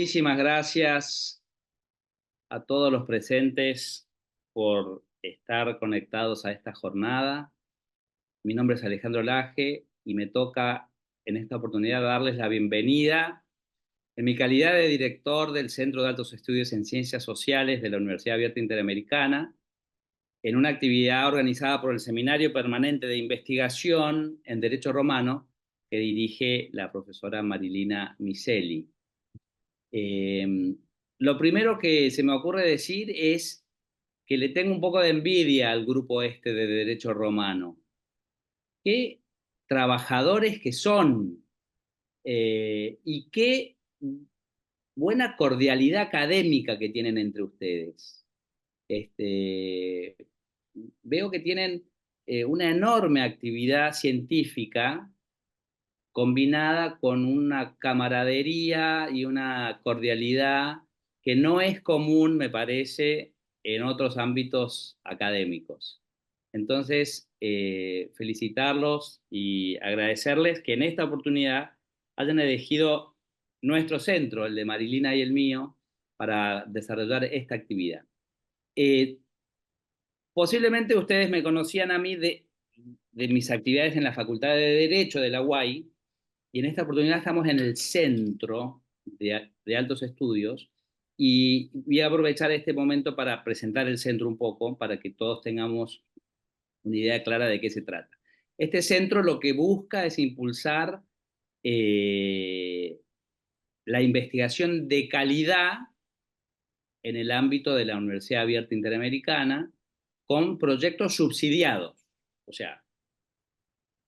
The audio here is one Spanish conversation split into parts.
Muchísimas gracias a todos los presentes por estar conectados a esta jornada. Mi nombre es Alejandro Laje y me toca en esta oportunidad darles la bienvenida en mi calidad de director del Centro de Altos Estudios en Ciencias Sociales de la Universidad Abierta Interamericana, en una actividad organizada por el Seminario Permanente de Investigación en Derecho Romano que dirige la profesora Marilina Miseli. Lo primero que se me ocurre decir es que le tengo un poco de envidia al grupo este de Derecho Romano. Qué trabajadores que son y qué buena cordialidad académica que tienen entre ustedes. Este, Veo que tienen una enorme actividad científica combinada con una camaradería y una cordialidad que no es común, me parece, en otros ámbitos académicos. Entonces, felicitarlos y agradecerles que en esta oportunidad hayan elegido nuestro centro, el de Marilina y el mío, para desarrollar esta actividad. Eh, Posiblemente ustedes me conocían a mí de mis actividades en la Facultad de Derecho de la UAI, y en esta oportunidad estamos en el centro de altos estudios y voy a aprovechar este momento para presentar el centro un poco, para que todos tengamos una idea clara de qué se trata. Este centro lo que busca es impulsar eh, la investigación de calidad en el ámbito de la Universidad Abierta Interamericana con proyectos subsidiados. O sea,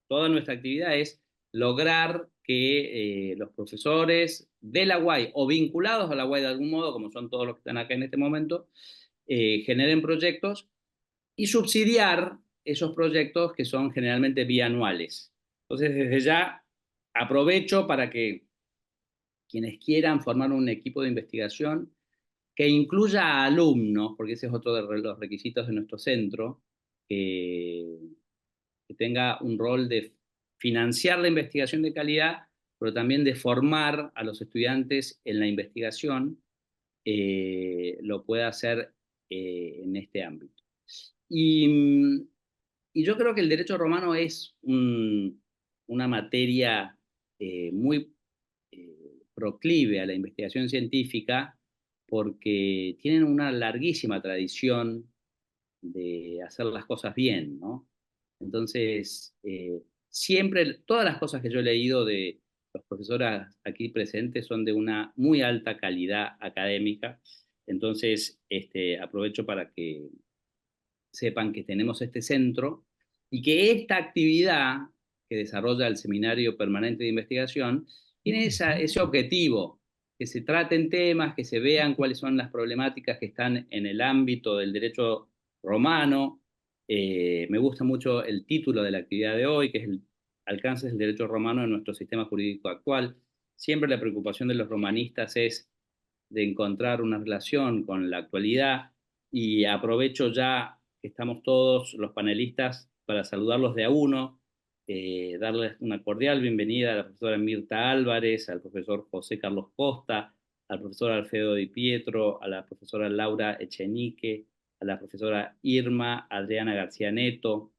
toda nuestra actividad es lograr que los profesores de la UAI o vinculados a la UAI de algún modo, como son todos los que están acá en este momento, generen proyectos y subsidiar esos proyectos que son generalmente bianuales. Entonces, desde ya aprovecho para que quienes quieran formar un equipo de investigación que incluya a alumnos, porque ese es otro de los requisitos de nuestro centro, que tenga un rol de financiar la investigación de calidad, pero también de formar a los estudiantes en la investigación, lo pueda hacer en este ámbito. Y, y, yo creo que el derecho romano es una materia muy proclive a la investigación científica porque tienen una larguísima tradición de hacer las cosas bien, ¿no? Entonces, siempre, todas las cosas que yo he leído de los profesores aquí presentes son de una muy alta calidad académica. Entonces, aprovecho para que sepan que tenemos este centro y que esta actividad que desarrolla el Seminario Permanente de Investigación tiene ese objetivo, que se traten temas, que se vean cuáles son las problemáticas que están en el ámbito del derecho romano. Me gusta mucho el título de la actividad de hoy, que es el alcances del derecho romano en nuestro sistema jurídico actual. Siempre la preocupación de los romanistas es de encontrar una relación con la actualidad y aprovecho ya que estamos todos los panelistas para saludarlos de a uno, darles una cordial bienvenida a la profesora Mirta Álvarez, al profesor José Carlos Costa, al profesor Alfredo Di Pietro, a la profesora Laura Echenique, a la profesora Irma Adriana García Neto,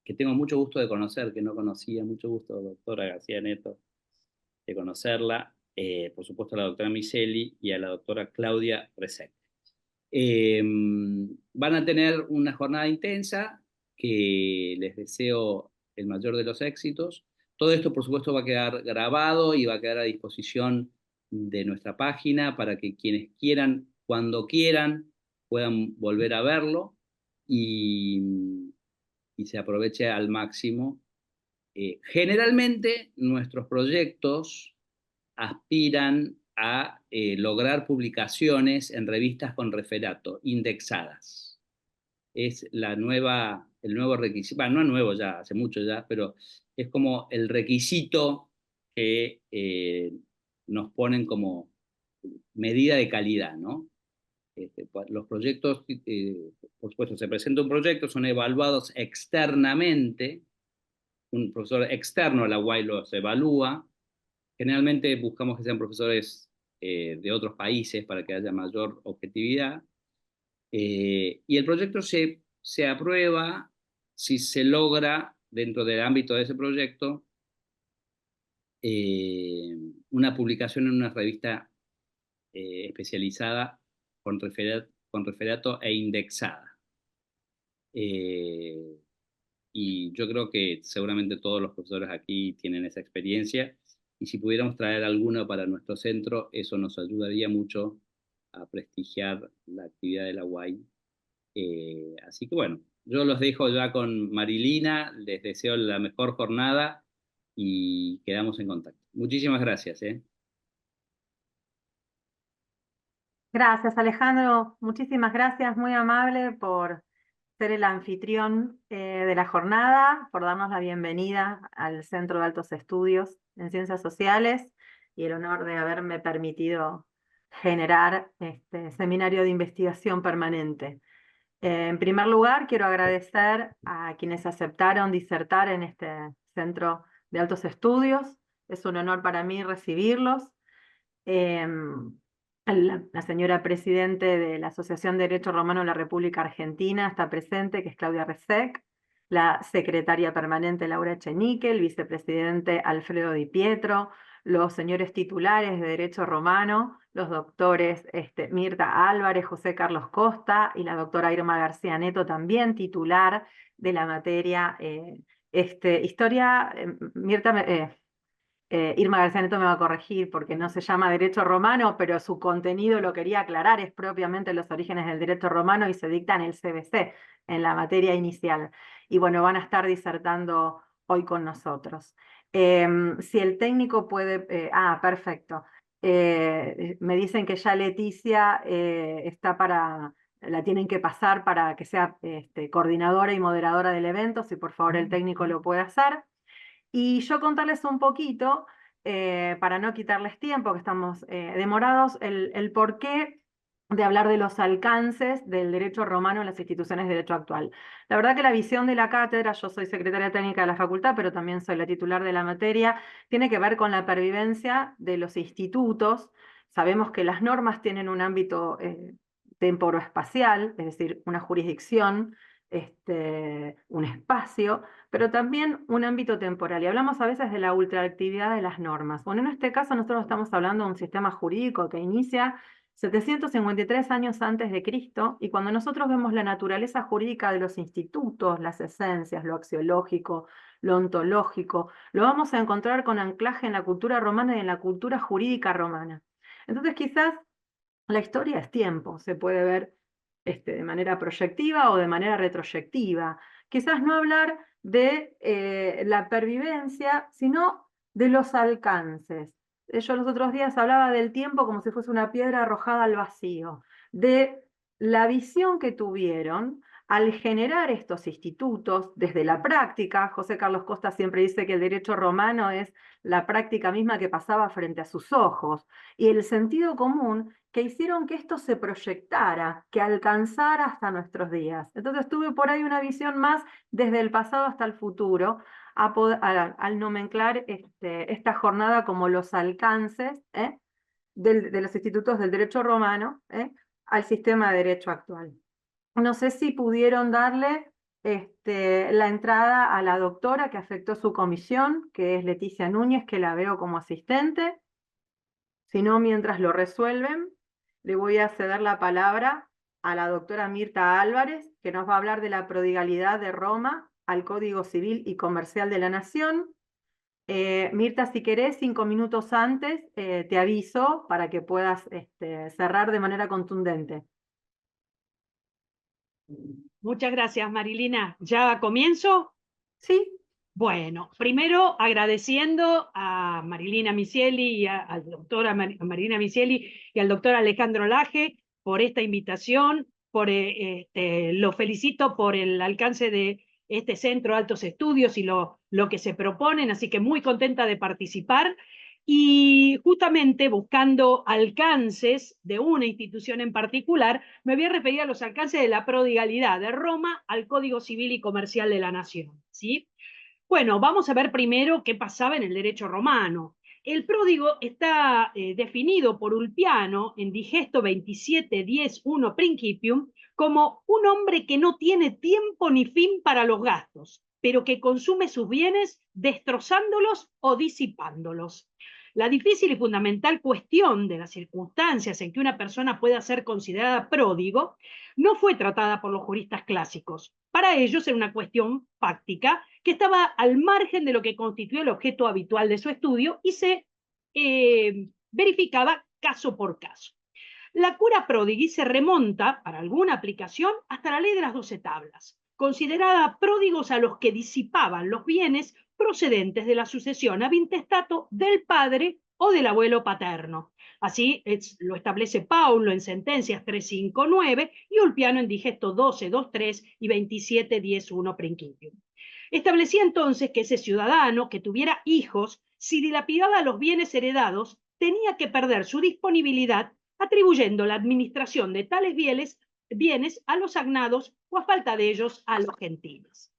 que tengo mucho gusto de conocer, que no conocía, mucho gusto, doctora García Neto, de conocerla, por supuesto a la doctora Miseli y a la doctora Claudia Resec. Van a tener una jornada intensa que les deseo el mayor de los éxitos. Todo esto, por supuesto, va a quedar grabado y va a quedar a disposición de nuestra página para que quienes quieran, cuando quieran, puedan volver a verlo y se aproveche al máximo. Generalmente nuestros proyectos aspiran a lograr publicaciones en revistas con referato, indexadas. Es el nuevo requisito, bueno, no es nuevo ya, hace mucho ya, pero es como el requisito que nos ponen como medida de calidad, ¿no? Los proyectos, por supuesto, se presenta un proyecto, son evaluados externamente, un profesor externo a la UAI los evalúa. Generalmente buscamos que sean profesores de otros países para que haya mayor objetividad. Y el proyecto se aprueba si se logra, dentro del ámbito de ese proyecto, una publicación en una revista especializada con referato e indexada. Y yo creo que seguramente todos los profesores aquí tienen esa experiencia, y si pudiéramos traer alguna para nuestro centro, eso nos ayudaría mucho a prestigiar la actividad de la UAI. Así que bueno, yo los dejo ya con Marilina, les deseo la mejor jornada y quedamos en contacto. Muchísimas gracias, ¿eh? Gracias, Alejandro. Muchísimas gracias, muy amable por ser el anfitrión de la jornada, por darnos la bienvenida al Centro de Altos Estudios en Ciencias Sociales y el honor de haberme permitido generar este seminario de investigación permanente. En primer lugar, quiero agradecer a quienes aceptaron disertar en este Centro de Altos Estudios. Es un honor para mí recibirlos. La señora presidente de la Asociación de Derecho Romano de la República Argentina está presente, que es Claudia Resec, la secretaria permanente Laura Echenique, el vicepresidente Alfredo Di Pietro, los señores titulares de Derecho Romano, los doctores Mirta Álvarez, José Carlos Costa y la doctora Irma García Neto, también titular de la materia historia. Irma García Neto me va a corregir porque no se llama derecho romano, pero su contenido, lo quería aclarar, es propiamente los orígenes del derecho romano y se dicta en el CBC, en la materia inicial. Y bueno, van a estar disertando hoy con nosotros. Si el técnico puede... perfecto. Me dicen que ya Leticia está para... La tienen que pasar para que sea coordinadora y moderadora del evento, si por favor el técnico lo puede hacer. Y yo contarles un poquito, para no quitarles tiempo, que estamos demorados, el porqué de hablar de los alcances del derecho romano en las instituciones de derecho actual. La verdad que la visión de la cátedra, yo soy secretaria técnica de la facultad, pero también soy la titular de la materia, tiene que ver con la pervivencia de los institutos. Sabemos que las normas tienen un ámbito temporoespacial, es decir, una jurisdicción, un espacio, pero también un ámbito temporal. Y hablamos a veces de la ultraactividad de las normas. Bueno, en este caso nosotros estamos hablando de un sistema jurídico que inicia 753 años antes de Cristo, y cuando nosotros vemos la naturaleza jurídica de los institutos, las esencias, lo axiológico, lo ontológico, lo vamos a encontrar con anclaje en la cultura romana y en la cultura jurídica romana. Entonces quizás la historia es tiempo, se puede ver de manera proyectiva o de manera retroyectiva. Quizás no hablar de la pervivencia, sino de los alcances. Yo los otros días hablaba del tiempo como si fuese una piedra arrojada al vacío, de la visión que tuvieron al generar estos institutos desde la práctica. José Carlos Costa siempre dice que el derecho romano es la práctica misma que pasaba frente a sus ojos, y el sentido común que hicieron que esto se proyectara, que alcanzara hasta nuestros días. Entonces tuve por ahí una visión más desde el pasado hasta el futuro, al nomenclar esta jornada como los alcances de los institutos del derecho romano al sistema de derecho actual. No sé si pudieron darle la entrada a la doctora que afectó su comisión, que es Leticia Núñez, que la veo como asistente. Si no, mientras lo resuelven, le voy a ceder la palabra a la doctora Mirta Álvarez, que nos va a hablar de la prodigalidad de Roma al Código Civil y Comercial de la Nación. Mirta, si querés, 5 minutos antes, te aviso para que puedas cerrar de manera contundente. Muchas gracias, Marilina. ¿Ya comienzo? Sí. Bueno, primero agradeciendo a Marilina Misieli y al doctor Marilina Misieli y al doctor Alejandro Laje por esta invitación, lo felicito por el alcance de este Centro de Altos Estudios y lo que se proponen, así que muy contenta de participar. Y justamente buscando alcances de una institución en particular, me voy a referir a los alcances de la prodigalidad de Roma al Código Civil y Comercial de la Nación, ¿sí? Bueno, vamos a ver primero qué pasaba en el derecho romano. El pródigo está definido por Ulpiano en Digesto 27.10.1 Principium como un hombre que no tiene tiempo ni fin para los gastos, pero que consume sus bienes destrozándolos o disipándolos. La difícil y fundamental cuestión de las circunstancias en que una persona pueda ser considerada pródigo no fue tratada por los juristas clásicos. Para ellos era una cuestión fáctica que estaba al margen de lo que constituía el objeto habitual de su estudio y se verificaba caso por caso. La cura pródigui se remonta, para alguna aplicación, hasta la ley de las 12 tablas, considerada pródigos a los que disipaban los bienes procedentes de la sucesión ab intestato del padre o del abuelo paterno. Así lo establece Paulo en Sentencias 359 y Ulpiano en Digesto 12.2.3 y 27.10.1 Principium. Establecía entonces que ese ciudadano que tuviera hijos, si dilapidaba los bienes heredados, tenía que perder su disponibilidad atribuyendo la administración de tales bienes a los agnados o a falta de ellos a los gentiles.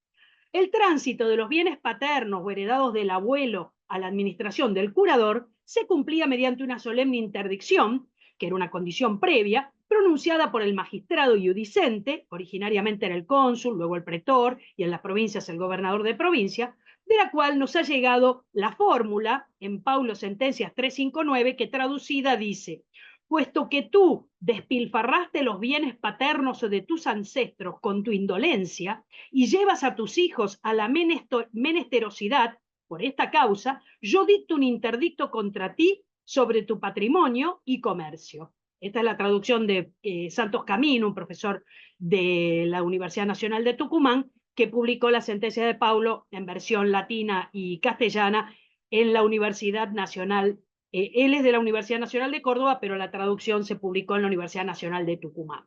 El tránsito de los bienes paternos o heredados del abuelo a la administración del curador se cumplía mediante una solemne interdicción, que era una condición previa, pronunciada por el magistrado iudicente, originariamente era el cónsul, luego el pretor y en las provincias el gobernador de provincia, de la cual nos ha llegado la fórmula en Paulo Sentencias 359, que traducida dice: puesto que tú despilfarraste los bienes paternos de tus ancestros con tu indolencia y llevas a tus hijos a la menesterosidad, por esta causa, yo dicto un interdicto contra ti sobre tu patrimonio y comercio. Esta es la traducción de Santos Camino, un profesor de la Universidad Nacional de Tucumán, que publicó la sentencia de Paulo en versión latina y castellana en la Universidad Nacional. Él es de la Universidad Nacional de Córdoba, pero la traducción se publicó en la Universidad Nacional de Tucumán.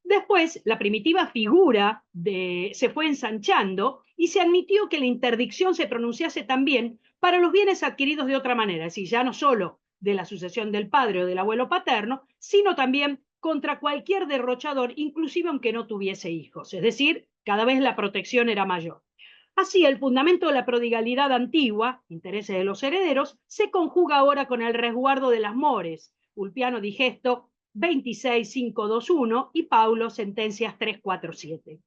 Después, la primitiva figura se fue ensanchando y se admitió que la interdicción se pronunciase también para los bienes adquiridos de otra manera, es decir, ya no solo de la sucesión del padre o del abuelo paterno, sino también contra cualquier derrochador, inclusive aunque no tuviese hijos. Es decir, cada vez la protección era mayor. Así, el fundamento de la prodigalidad antigua, intereses de los herederos, se conjuga ahora con el resguardo de las mores, Ulpiano Digesto 26.521 y Paulo Sentencias 347.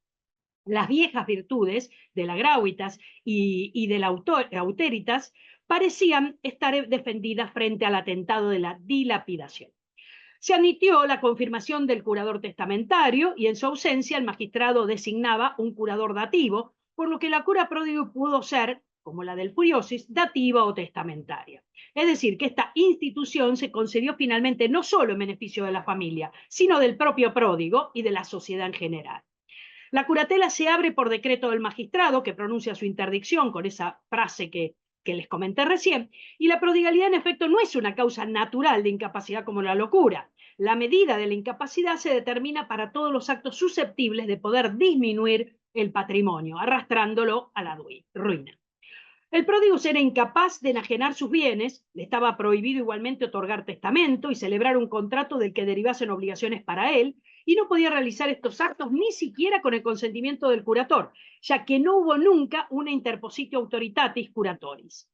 Las viejas virtudes de la gravitas y de la auteritas parecían estar defendidas frente al atentado de la dilapidación. Se admitió la confirmación del curador testamentario y en su ausencia el magistrado designaba un curador dativo, por lo que la cura pródigo pudo ser, como la del furiosis, dativa o testamentaria. Es decir, que esta institución se concedió finalmente no solo en beneficio de la familia, sino del propio pródigo y de la sociedad en general. La curatela se abre por decreto del magistrado, que pronuncia su interdicción con esa frase que les comenté recién, y la prodigalidad en efecto no es una causa natural de incapacidad como la locura. La medida de la incapacidad se determina para todos los actos susceptibles de poder disminuir el patrimonio, arrastrándolo a la ruina. El pródigo era incapaz de enajenar sus bienes, le estaba prohibido igualmente otorgar testamento y celebrar un contrato del que derivasen obligaciones para él, y no podía realizar estos actos ni siquiera con el consentimiento del curator, ya que no hubo nunca una interpositio autoritatis curatoris.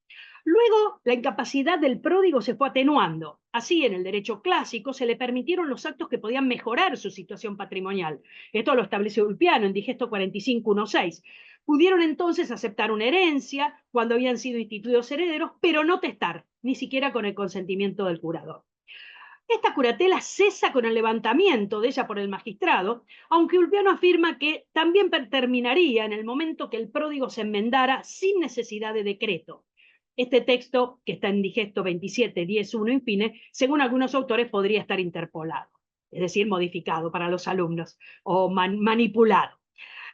Luego, la incapacidad del pródigo se fue atenuando. Así, en el derecho clásico se le permitieron los actos que podían mejorar su situación patrimonial. Esto lo estableció Ulpiano en Digesto 45.1.6. Pudieron entonces aceptar una herencia cuando habían sido instituidos herederos, pero no testar, ni siquiera con el consentimiento del curador. Esta curatela cesa con el levantamiento de ella por el magistrado, aunque Ulpiano afirma que también terminaría en el momento que el pródigo se enmendara sin necesidad de decreto. Este texto, que está en Digesto 27.10.1 infine, según algunos autores podría estar interpolado, es decir, modificado para los alumnos, o manipulado.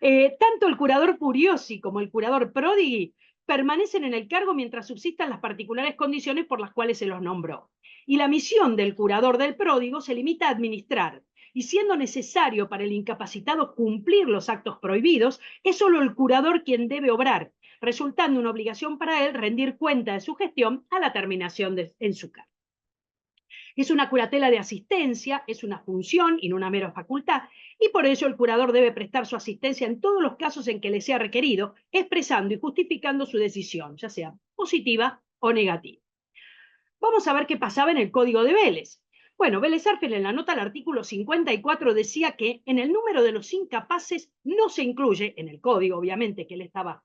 Tanto el curador furiosi como el curador pródigui permanecen en el cargo mientras subsistan las particulares condiciones por las cuales se los nombró. Y la misión del curador del pródigo se limita a administrar, y siendo necesario para el incapacitado cumplir los actos prohibidos, es solo el curador quien debe obrar, resultando una obligación para él rendir cuenta de su gestión a la terminación en su cargo. Es una curatela de asistencia, es una función y no una mera facultad, y por ello el curador debe prestar su asistencia en todos los casos en que le sea requerido, expresando y justificando su decisión, ya sea positiva o negativa. Vamos a ver qué pasaba en el Código de Vélez. Bueno, Vélez Sarsfield en la nota al artículo 54 decía que en el número de los incapaces no se incluye, en el código obviamente que él estaba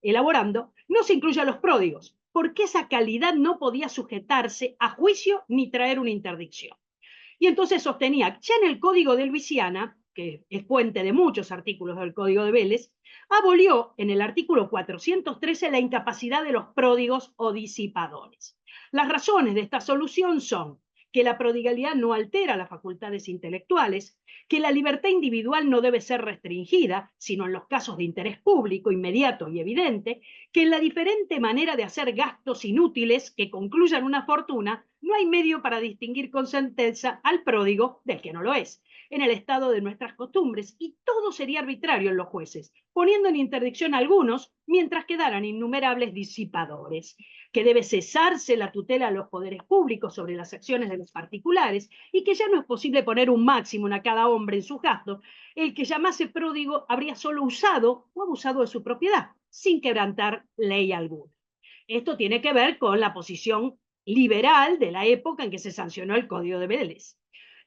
elaborando, no se incluye a los pródigos, porque esa calidad no podía sujetarse a juicio ni traer una interdicción. Y entonces sostenía, ya en el Código de Luisiana, que es fuente de muchos artículos del Código de Vélez, abolió en el artículo 413 la incapacidad de los pródigos o disipadores. Las razones de esta solución son que la prodigalidad no altera las facultades intelectuales, que la libertad individual no debe ser restringida, sino en los casos de interés público inmediato y evidente, que en la diferente manera de hacer gastos inútiles que concluyan una fortuna, no hay medio para distinguir con sentencia al pródigo del que no lo es, en el estado de nuestras costumbres, y todo sería arbitrario en los jueces, poniendo en interdicción a algunos, mientras quedaran innumerables disipadores, que debe cesarse la tutela de los poderes públicos sobre las acciones de los particulares, y que ya no es posible poner un máximo a cada hombre en sus gastos. El que llamase pródigo habría solo usado o abusado de su propiedad, sin quebrantar ley alguna. Esto tiene que ver con la posición liberal de la época en que se sancionó el Código de Vélez.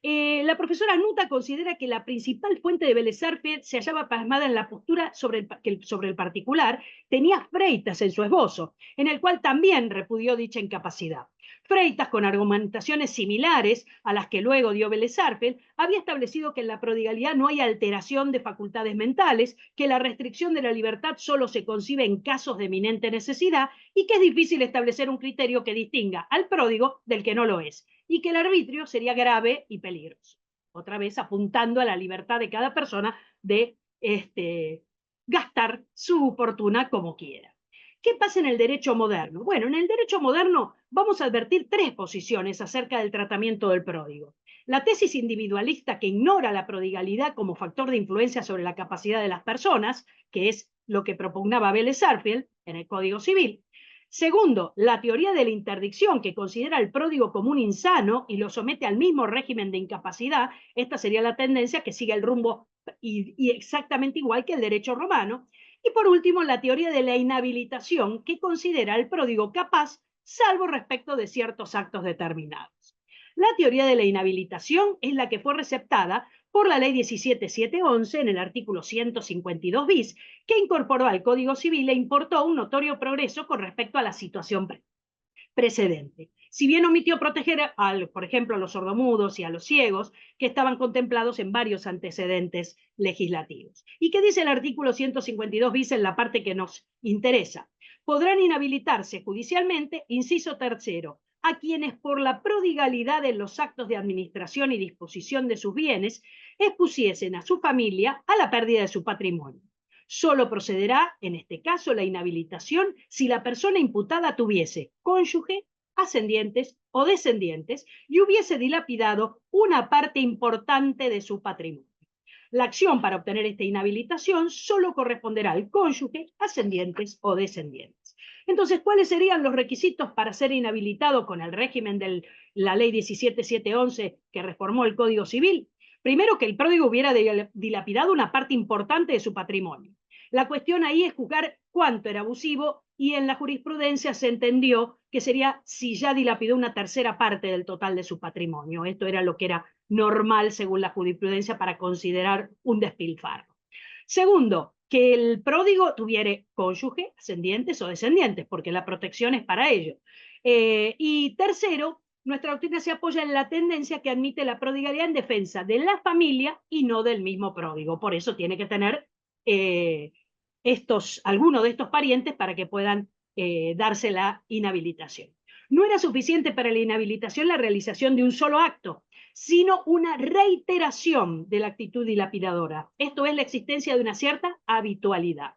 La profesora Nuta considera que la principal fuente de Vélez Sarsfield se hallaba plasmada en la postura sobre el particular. Tenía Freitas en su esbozo, en el cual también repudió dicha incapacidad. Freitas, con argumentaciones similares a las que luego dio Vélez Sarsfield, había establecido que en la prodigalidad no hay alteración de facultades mentales, que la restricción de la libertad solo se concibe en casos de eminente necesidad y que es difícil establecer un criterio que distinga al pródigo del que no lo es, y que el arbitrio sería grave y peligroso. Otra vez apuntando a la libertad de cada persona de gastar su fortuna como quiera. ¿Qué pasa en el derecho moderno? Bueno, en el derecho moderno vamos a advertir tres posiciones acerca del tratamiento del pródigo. La tesis individualista, que ignora la prodigalidad como factor de influencia sobre la capacidad de las personas, que es lo que propugnaba Vélez Sarsfield en el Código Civil. Segundo, la teoría de la interdicción, que considera al pródigo como un insano y lo somete al mismo régimen de incapacidad. Esta sería la tendencia que sigue el rumbo y exactamente igual que el derecho romano. Y por último, la teoría de la inhabilitación, que considera al pródigo capaz, salvo respecto de ciertos actos determinados. La teoría de la inhabilitación es la que fue receptada por la ley 17.711 en el artículo 152 bis, que incorporó al Código Civil e importó un notorio progreso con respecto a la situación precedente. Si bien omitió proteger, por ejemplo, a los sordomudos y a los ciegos, que estaban contemplados en varios antecedentes legislativos. ¿Y qué dice el artículo 152 bis en la parte que nos interesa? Podrán inhabilitarse judicialmente, inciso tercero, a quienes por la prodigalidad en los actos de administración y disposición de sus bienes expusiesen a su familia a la pérdida de su patrimonio. Solo procederá, en este caso, la inhabilitación si la persona imputada tuviese cónyuge, ascendientes o descendientes y hubiese dilapidado una parte importante de su patrimonio. La acción para obtener esta inhabilitación solo corresponderá al cónyuge, ascendientes o descendientes. Entonces, ¿cuáles serían los requisitos para ser inhabilitado con el régimen de la ley 17.711 que reformó el Código Civil? Primero, que el pródigo hubiera dilapidado una parte importante de su patrimonio. La cuestión ahí es juzgar cuánto era abusivo, y en la jurisprudencia se entendió que sería si ya dilapidó una tercera parte del total de su patrimonio. Esto era lo que era normal según la jurisprudencia para considerar un despilfarro. Segundo, que el pródigo tuviera cónyuge, ascendientes o descendientes, porque la protección es para ello. Y tercero, nuestra doctrina se apoya en la tendencia que admite la prodigalidad en defensa de la familia y no del mismo pródigo. Por eso tiene que tener alguno de estos parientes para que puedan darse la inhabilitación. No era suficiente para la inhabilitación la realización de un solo acto, sino una reiteración de la actitud dilapidadora. Esto es la existencia de una cierta habitualidad.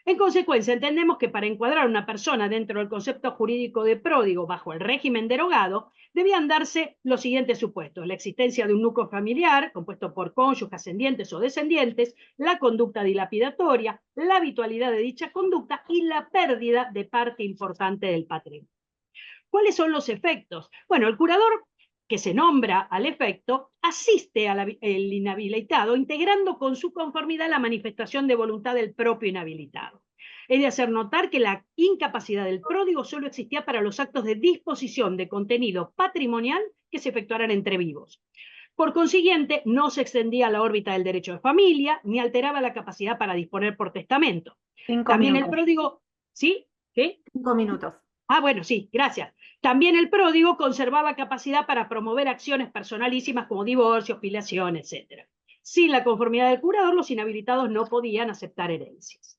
En consecuencia, entendemos que para encuadrar a una persona dentro del concepto jurídico de pródigo bajo el régimen derogado, debían darse los siguientes supuestos: la existencia de un núcleo familiar compuesto por cónyuges, ascendientes o descendientes, la conducta dilapidatoria, la habitualidad de dicha conducta y la pérdida de parte importante del patrimonio. ¿Cuáles son los efectos? Bueno, el curador, que se nombra al efecto, asiste al inhabilitado, integrando con su conformidad la manifestación de voluntad del propio inhabilitado. Es de hacer notar que la incapacidad del pródigo solo existía para los actos de disposición de contenido patrimonial que se efectuaran entre vivos. Por consiguiente, no se extendía a la órbita del derecho de familia, ni alteraba la capacidad para disponer por testamento. 5 También el minutos. pródigo, ¿sí? ¿Qué? 5 minutos. Ah, bueno, sí, gracias. También el pródigo conservaba capacidad para promover acciones personalísimas como divorcio, filiación, etc. Sin la conformidad del curador, los inhabilitados no podían aceptar herencias.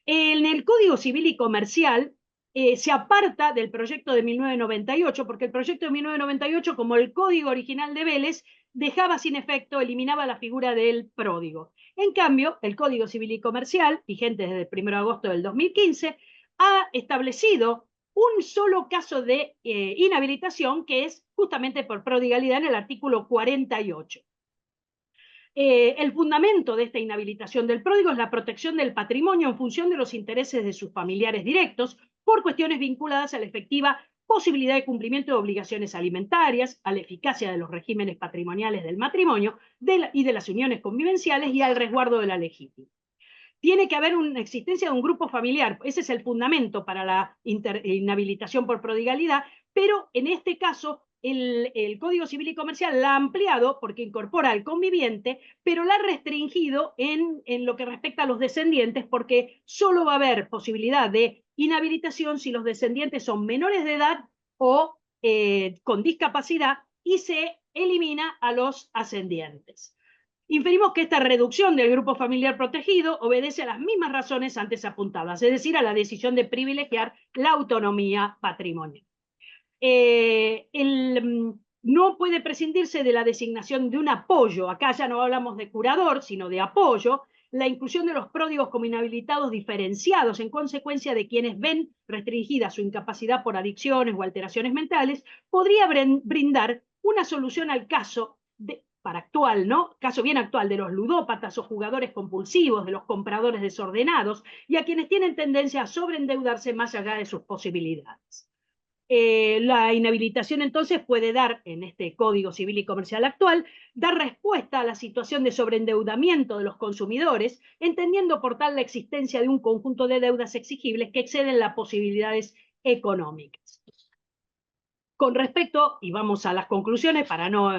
En el Código Civil y Comercial se aparta del proyecto de 1998, porque el proyecto de 1998, como el código original de Vélez, dejaba sin efecto, eliminaba la figura del pródigo. En cambio, el Código Civil y Comercial, vigente desde el 1 de agosto del 2015, ha establecido un solo caso de inhabilitación, que es justamente por prodigalidad en el artículo 48. El fundamento de esta inhabilitación del pródigo es la protección del patrimonio en función de los intereses de sus familiares directos por cuestiones vinculadas a la efectiva posibilidad de cumplimiento de obligaciones alimentarias, a la eficacia de los regímenes patrimoniales del matrimonio y de las uniones convivenciales y al resguardo de la legítima. Tiene que haber una existencia de un grupo familiar, ese es el fundamento para la inhabilitación por prodigalidad, pero en este caso el Código Civil y Comercial la ha ampliado porque incorpora al conviviente, pero la ha restringido en lo que respecta a los descendientes, porque solo va a haber posibilidad de inhabilitación si los descendientes son menores de edad o con discapacidad, y se elimina a los ascendientes. Inferimos que esta reducción del grupo familiar protegido obedece a las mismas razones antes apuntadas, es decir, a la decisión de privilegiar la autonomía patrimonial. No puede prescindirse de la designación de un apoyo. Acá ya no hablamos de curador, sino de apoyo. La inclusión de los pródigos como inhabilitados diferenciados en consecuencia de quienes ven restringida su incapacidad por adicciones o alteraciones mentales podría brindar una solución al caso para actual, ¿no? Caso bien actual de los ludópatas o jugadores compulsivos, de los compradores desordenados y a quienes tienen tendencia a sobreendeudarse más allá de sus posibilidades. La inhabilitación entonces puede dar, en este Código Civil y Comercial actual, dar respuesta a la situación de sobreendeudamiento de los consumidores, entendiendo por tal la existencia de un conjunto de deudas exigibles que exceden las posibilidades económicas. Con respecto, y vamos a las conclusiones para no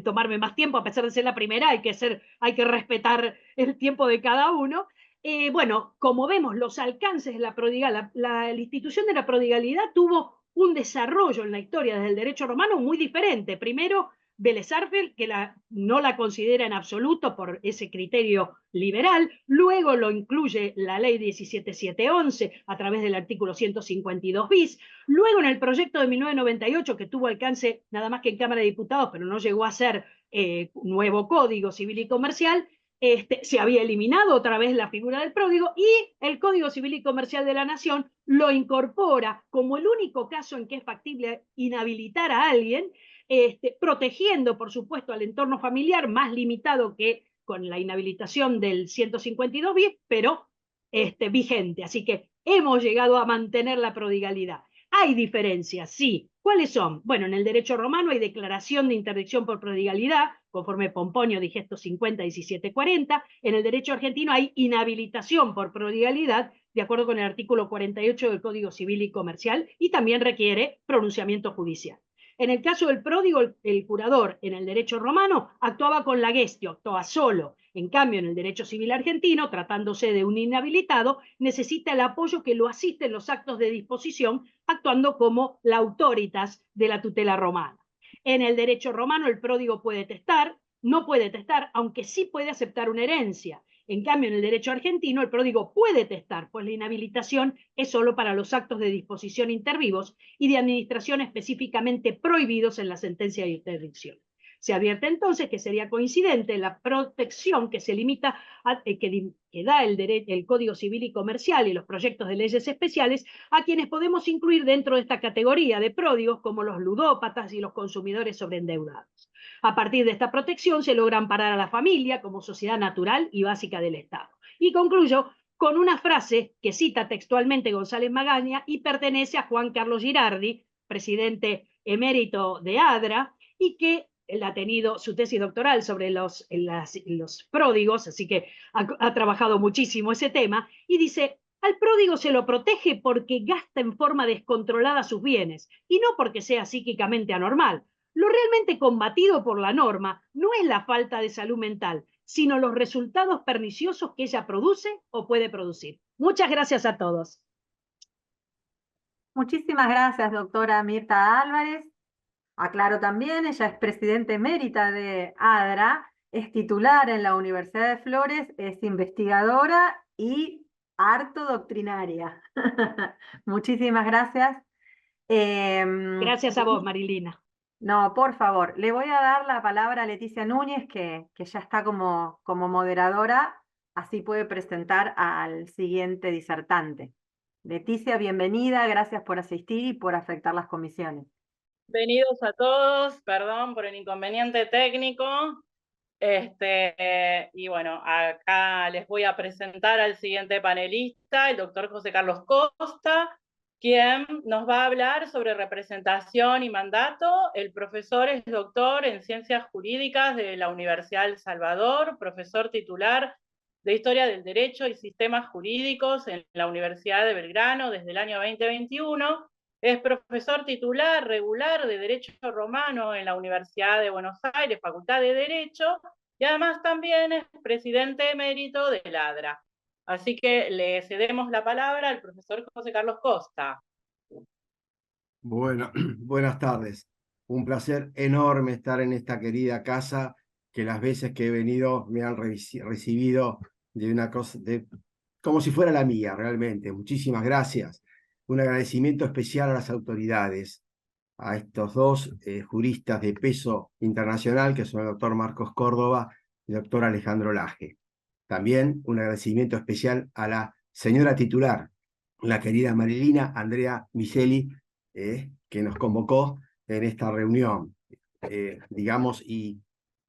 tomarme más tiempo, a pesar de ser la primera, hay que respetar el tiempo de cada uno. Bueno, como vemos, los alcances de la prodigalidad, la institución de la prodigalidad tuvo un desarrollo en la historia desde el derecho romano muy diferente. Primero, Vélez Sarsfield, que no la considera en absoluto por ese criterio liberal, luego lo incluye la ley 17711 a través del artículo 152 bis, luego en el proyecto de 1998, que tuvo alcance nada más que en Cámara de Diputados, pero no llegó a ser nuevo Código Civil y Comercial, se había eliminado otra vez la figura del pródigo y el Código Civil y Comercial de la Nación lo incorpora como el único caso en que es factible inhabilitar a alguien, protegiendo, por supuesto, al entorno familiar, más limitado que con la inhabilitación del 152 bis, pero vigente. Así que hemos llegado a mantener la prodigalidad. Hay diferencias, sí. ¿Cuáles son? Bueno, en el derecho romano hay declaración de interdicción por prodigalidad, conforme Pomponio Digesto 50 1740. En el derecho argentino hay inhabilitación por prodigalidad, de acuerdo con el artículo 48 del Código Civil y Comercial, y también requiere pronunciamiento judicial. En el caso del pródigo, el curador en el derecho romano actuaba con la gestio, actuaba solo. En cambio, en el derecho civil argentino, tratándose de un inhabilitado, necesita el apoyo que lo asiste en los actos de disposición, actuando como la autoritas de la tutela romana. En el derecho romano, el pródigo puede testar, no puede testar, aunque sí puede aceptar una herencia. En cambio, en el derecho argentino, el pródigo puede testar, pues la inhabilitación es solo para los actos de disposición intervivos y de administración específicamente prohibidos en la sentencia de interdicción. Se advierte entonces que sería coincidente la protección que se limita que da el Código Civil y Comercial y los proyectos de leyes especiales a quienes podemos incluir dentro de esta categoría de pródigos como los ludópatas y los consumidores sobreendeudados. A partir de esta protección se logra amparar a la familia como sociedad natural y básica del Estado. Y concluyo con una frase que cita textualmente González Magaña y pertenece a Juan Carlos Girardi, presidente emérito de ADRA, y que él ha tenido su tesis doctoral sobre los pródigos, así que ha trabajado muchísimo ese tema, y dice: Al pródigo se lo protege porque gasta en forma descontrolada sus bienes, y no porque sea psíquicamente anormal. Lo realmente combatido por la norma no es la falta de salud mental, sino los resultados perniciosos que ella produce o puede producir. Muchas gracias a todos. Muchísimas gracias, doctora Mirta Álvarez. Aclaro también, ella es presidenta emérita de ADRA, es titular en la Universidad de Flores, es investigadora y harto doctrinaria. Muchísimas gracias. Gracias a vos, Marilina. No, por favor, le voy a dar la palabra a Leticia Núñez, que ya está como moderadora, así puede presentar al siguiente disertante. Leticia, bienvenida, gracias por asistir y por afectar las comisiones. Bienvenidos a todos, perdón por el inconveniente técnico. Y bueno, acá les voy a presentar al siguiente panelista, el doctor José Carlos Costa, quien nos va a hablar sobre representación y mandato. El profesor es doctor en Ciencias Jurídicas de la Universidad de El Salvador, profesor titular de Historia del Derecho y Sistemas Jurídicos en la Universidad de Belgrano desde el año 2021. Es profesor titular regular de Derecho Romano en la Universidad de Buenos Aires, Facultad de Derecho, y además también es presidente emérito del ADRA. Así que le cedemos la palabra al profesor José Carlos Costa. Bueno, buenas tardes. Un placer enorme estar en esta querida casa que las veces que he venido me han recibido de una cosa, como si fuera la mía, realmente. Muchísimas gracias. Un agradecimiento especial a las autoridades, a estos dos juristas de peso internacional, que son el doctor Marcos Córdoba y el doctor Alejandro Laje. También un agradecimiento especial a la señora titular, la querida Marilina Andrea Miseli, que nos convocó en esta reunión, digamos, y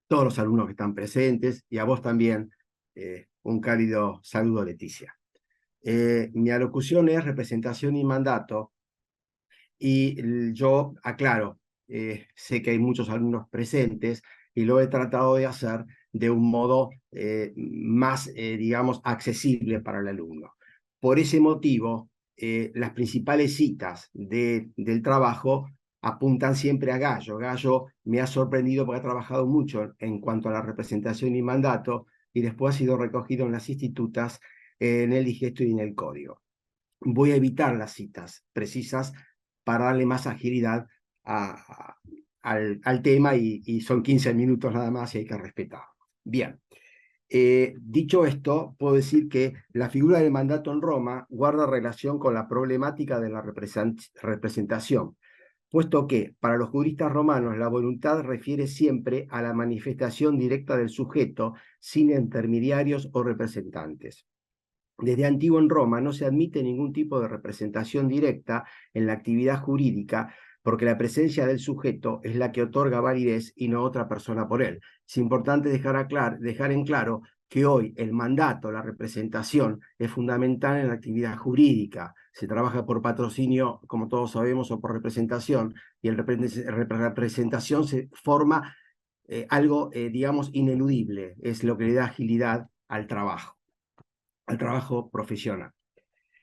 todos los alumnos que están presentes, y a vos también, un cálido saludo, Leticia. Mi alocución es representación y mandato, y yo aclaro, sé que hay muchos alumnos presentes, y lo he tratado de hacer de un modo más, digamos, accesible para el alumno. Por ese motivo, las principales citas del trabajo apuntan siempre a Gallo. Gallo me ha sorprendido porque ha trabajado mucho en cuanto a la representación y mandato, y después ha sido recogido en las institutas, en el digesto y en el código. Voy a evitar las citas precisas para darle más agilidad al tema, y son 15 minutos nada más y hay que respetar. Bien. Dicho esto, puedo decir que la figura del mandato en Roma guarda relación con la problemática de la representación, puesto que para los juristas romanos la voluntad refiere siempre a la manifestación directa del sujeto sin intermediarios o representantes. Desde antiguo en Roma no se admite ningún tipo de representación directa en la actividad jurídica, porque la presencia del sujeto es la que otorga validez y no otra persona por él. Es importante dejar en claro que hoy el mandato, la representación, es fundamental en la actividad jurídica. Se trabaja por patrocinio, como todos sabemos, o por representación, y en representación se forma algo, digamos, ineludible. Es lo que le da agilidad al trabajo profesional.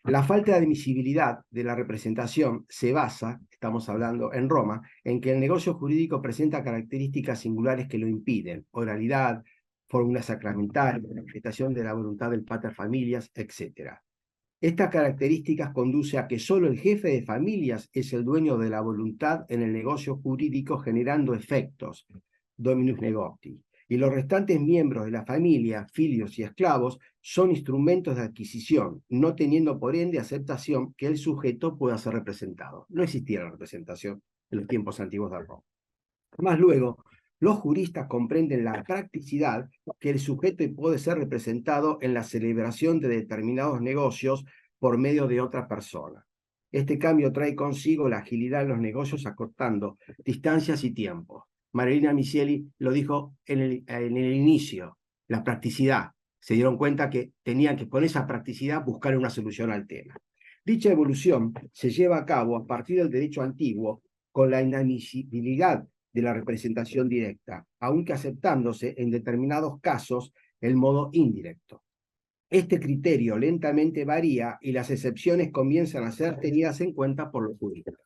La falta de admisibilidad de la representación se basa, estamos hablando en Roma, en que el negocio jurídico presenta características singulares que lo impiden: oralidad, fórmula sacramental, manifestación de la voluntad del pater familias, etc. Estas características conducen a que solo el jefe de familias es el dueño de la voluntad en el negocio jurídico, generando efectos, dominus negoti, y los restantes miembros de la familia, filios y esclavos, son instrumentos de adquisición, no teniendo por ende aceptación que el sujeto pueda ser representado. No existía la representación en los tiempos antiguos de Roma. Más luego, los juristas comprenden la practicidad que el sujeto puede ser representado en la celebración de determinados negocios por medio de otra persona. Este cambio trae consigo la agilidad en los negocios, acortando distancias y tiempos. Marilina Miseli lo dijo en el inicio, la practicidad. Se dieron cuenta que tenían que, con esa practicidad, buscar una solución al tema. Dicha evolución se lleva a cabo a partir del derecho antiguo, con la inadmisibilidad de la representación directa, aunque aceptándose en determinados casos el modo indirecto. Este criterio lentamente varía y las excepciones comienzan a ser tenidas en cuenta por los juristas.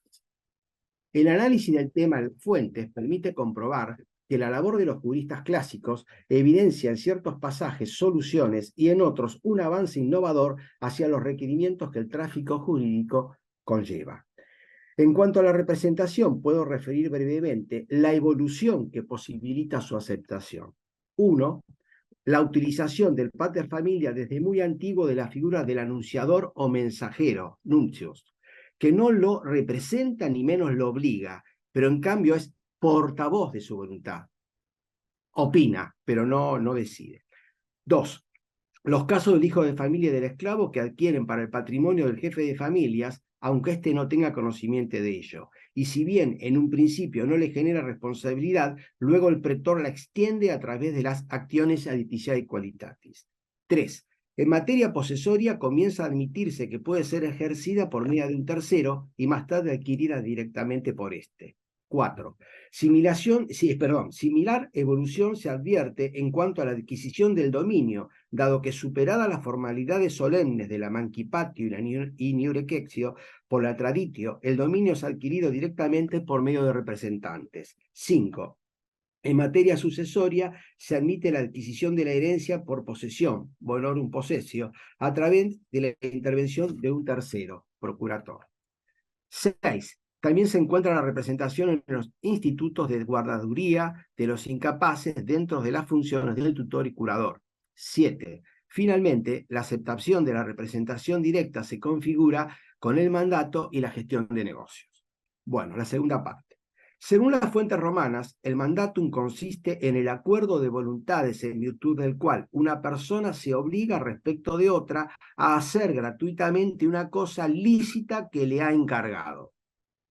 El análisis del tema de fuentes permite comprobar que la labor de los juristas clásicos evidencia en ciertos pasajes soluciones y en otros un avance innovador hacia los requerimientos que el tráfico jurídico conlleva. En cuanto a la representación, puedo referir brevemente la evolución que posibilita su aceptación. 1. La utilización del pater familia desde muy antiguo de la figura del anunciador o mensajero, nuncius, que no lo representa ni menos lo obliga, pero en cambio es portavoz de su voluntad. Opina, pero no decide. 2. Los casos del hijo de familia y del esclavo que adquieren para el patrimonio del jefe de familias, aunque éste no tenga conocimiento de ello. Y si bien en un principio no le genera responsabilidad, luego el pretor la extiende a través de las acciones aditiciae qualitatis. 3. En materia posesoria comienza a admitirse que puede ser ejercida por medio de un tercero y más tarde adquirida directamente por éste. 4. Similar evolución se advierte en cuanto a la adquisición del dominio, dado que superada las formalidades solemnes de la mancipatio y la iurecexio por la traditio, el dominio es adquirido directamente por medio de representantes. 5. En materia sucesoria se admite la adquisición de la herencia por posesión, bonorum possessio, a través de la intervención de un tercero, procurator. 6. También se encuentra la representación en los institutos de guardaduría de los incapaces dentro de las funciones del tutor y curador. 7. Finalmente, la aceptación de la representación directa se configura con el mandato y la gestión de negocios. Bueno, la segunda parte. Según las fuentes romanas, el mandatum consiste en el acuerdo de voluntades en virtud del cual una persona se obliga respecto de otra a hacer gratuitamente una cosa lícita que le ha encargado.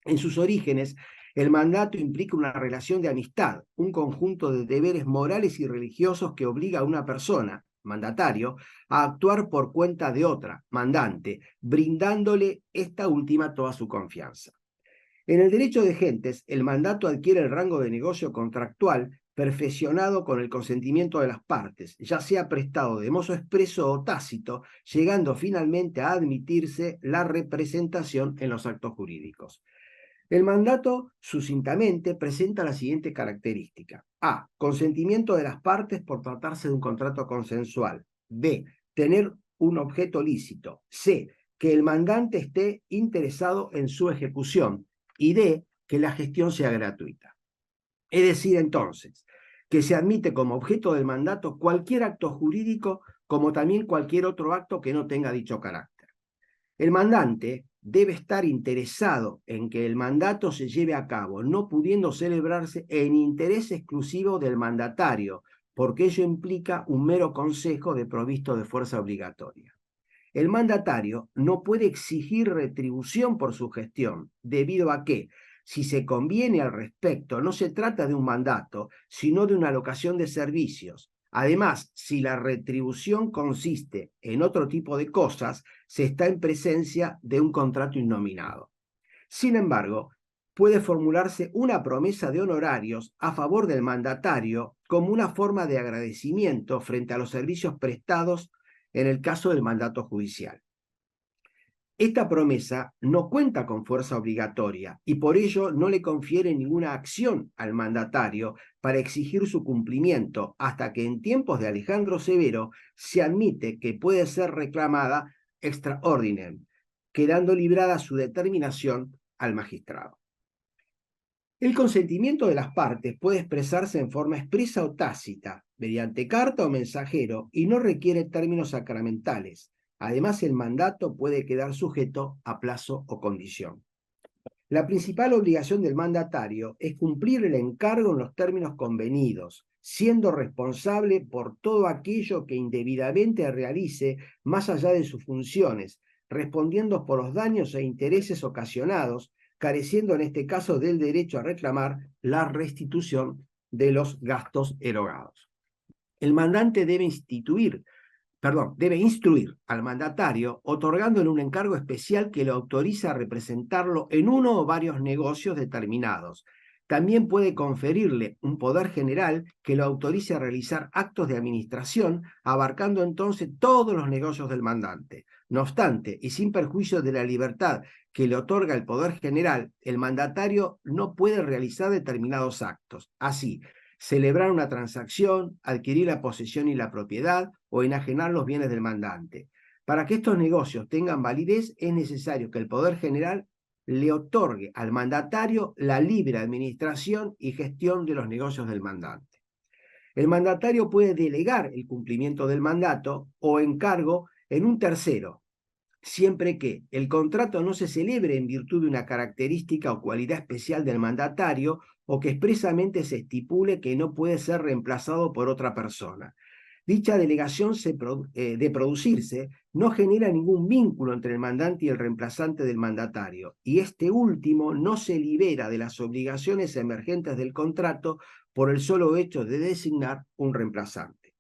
En sus orígenes, el mandato implica una relación de amistad, un conjunto de deberes morales y religiosos que obliga a una persona, mandatario, a actuar por cuenta de otra, mandante, brindándole esta última toda su confianza. En el derecho de gentes, el mandato adquiere el rango de negocio contractual perfeccionado con el consentimiento de las partes, ya sea prestado de modo expreso o tácito, llegando finalmente a admitirse la representación en los actos jurídicos. El mandato, sucintamente, presenta la siguiente característica. A. Consentimiento de las partes por tratarse de un contrato consensual. B. Tener un objeto lícito. C. Que el mandante esté interesado en su ejecución. Y D. Que la gestión sea gratuita. Es decir, entonces, que se admite como objeto del mandato cualquier acto jurídico, como también cualquier otro acto que no tenga dicho carácter. El mandante debe estar interesado en que el mandato se lleve a cabo, no pudiendo celebrarse en interés exclusivo del mandatario, porque ello implica un mero consejo provisto de fuerza obligatoria. El mandatario no puede exigir retribución por su gestión, debido a que, si se conviene al respecto, no se trata de un mandato, sino de una alocación de servicios. Además, si la retribución consiste en otro tipo de cosas, se está en presencia de un contrato innominado. Sin embargo, puede formularse una promesa de honorarios a favor del mandatario como una forma de agradecimiento frente a los servicios prestados en el caso del mandato judicial. Esta promesa no cuenta con fuerza obligatoria y por ello no le confiere ninguna acción al mandatario para exigir su cumplimiento hasta que en tiempos de Alejandro Severo se admite que puede ser reclamada extra ordinem, quedando librada su determinación al magistrado. El consentimiento de las partes puede expresarse en forma expresa o tácita, mediante carta o mensajero, y no requiere términos sacramentales. Además, el mandato puede quedar sujeto a plazo o condición. La principal obligación del mandatario es cumplir el encargo en los términos convenidos, siendo responsable por todo aquello que indebidamente realice más allá de sus funciones, respondiendo por los daños e intereses ocasionados, careciendo en este caso del derecho a reclamar la restitución de los gastos erogados. El mandante debe instruir al mandatario, otorgándole un encargo especial que lo autoriza a representarlo en uno o varios negocios determinados, También puede conferirle un poder general que lo autorice a realizar actos de administración, abarcando entonces todos los negocios del mandante. No obstante, y sin perjuicio de la libertad que le otorga el poder general, el mandatario no puede realizar determinados actos. Así, celebrar una transacción, adquirir la posesión y la propiedad o enajenar los bienes del mandante. Para que estos negocios tengan validez, es necesario que el poder general le otorgue al mandatario la libre administración y gestión de los negocios del mandante. El mandatario puede delegar el cumplimiento del mandato o encargo en un tercero, siempre que el contrato no se celebre en virtud de una característica o cualidad especial del mandatario o que expresamente se estipule que no puede ser reemplazado por otra persona. Dicha delegación de producirse no genera ningún vínculo entre el mandante y el reemplazante del mandatario, y este último no se libera de las obligaciones emergentes del contrato por el solo hecho de designar un reemplazante.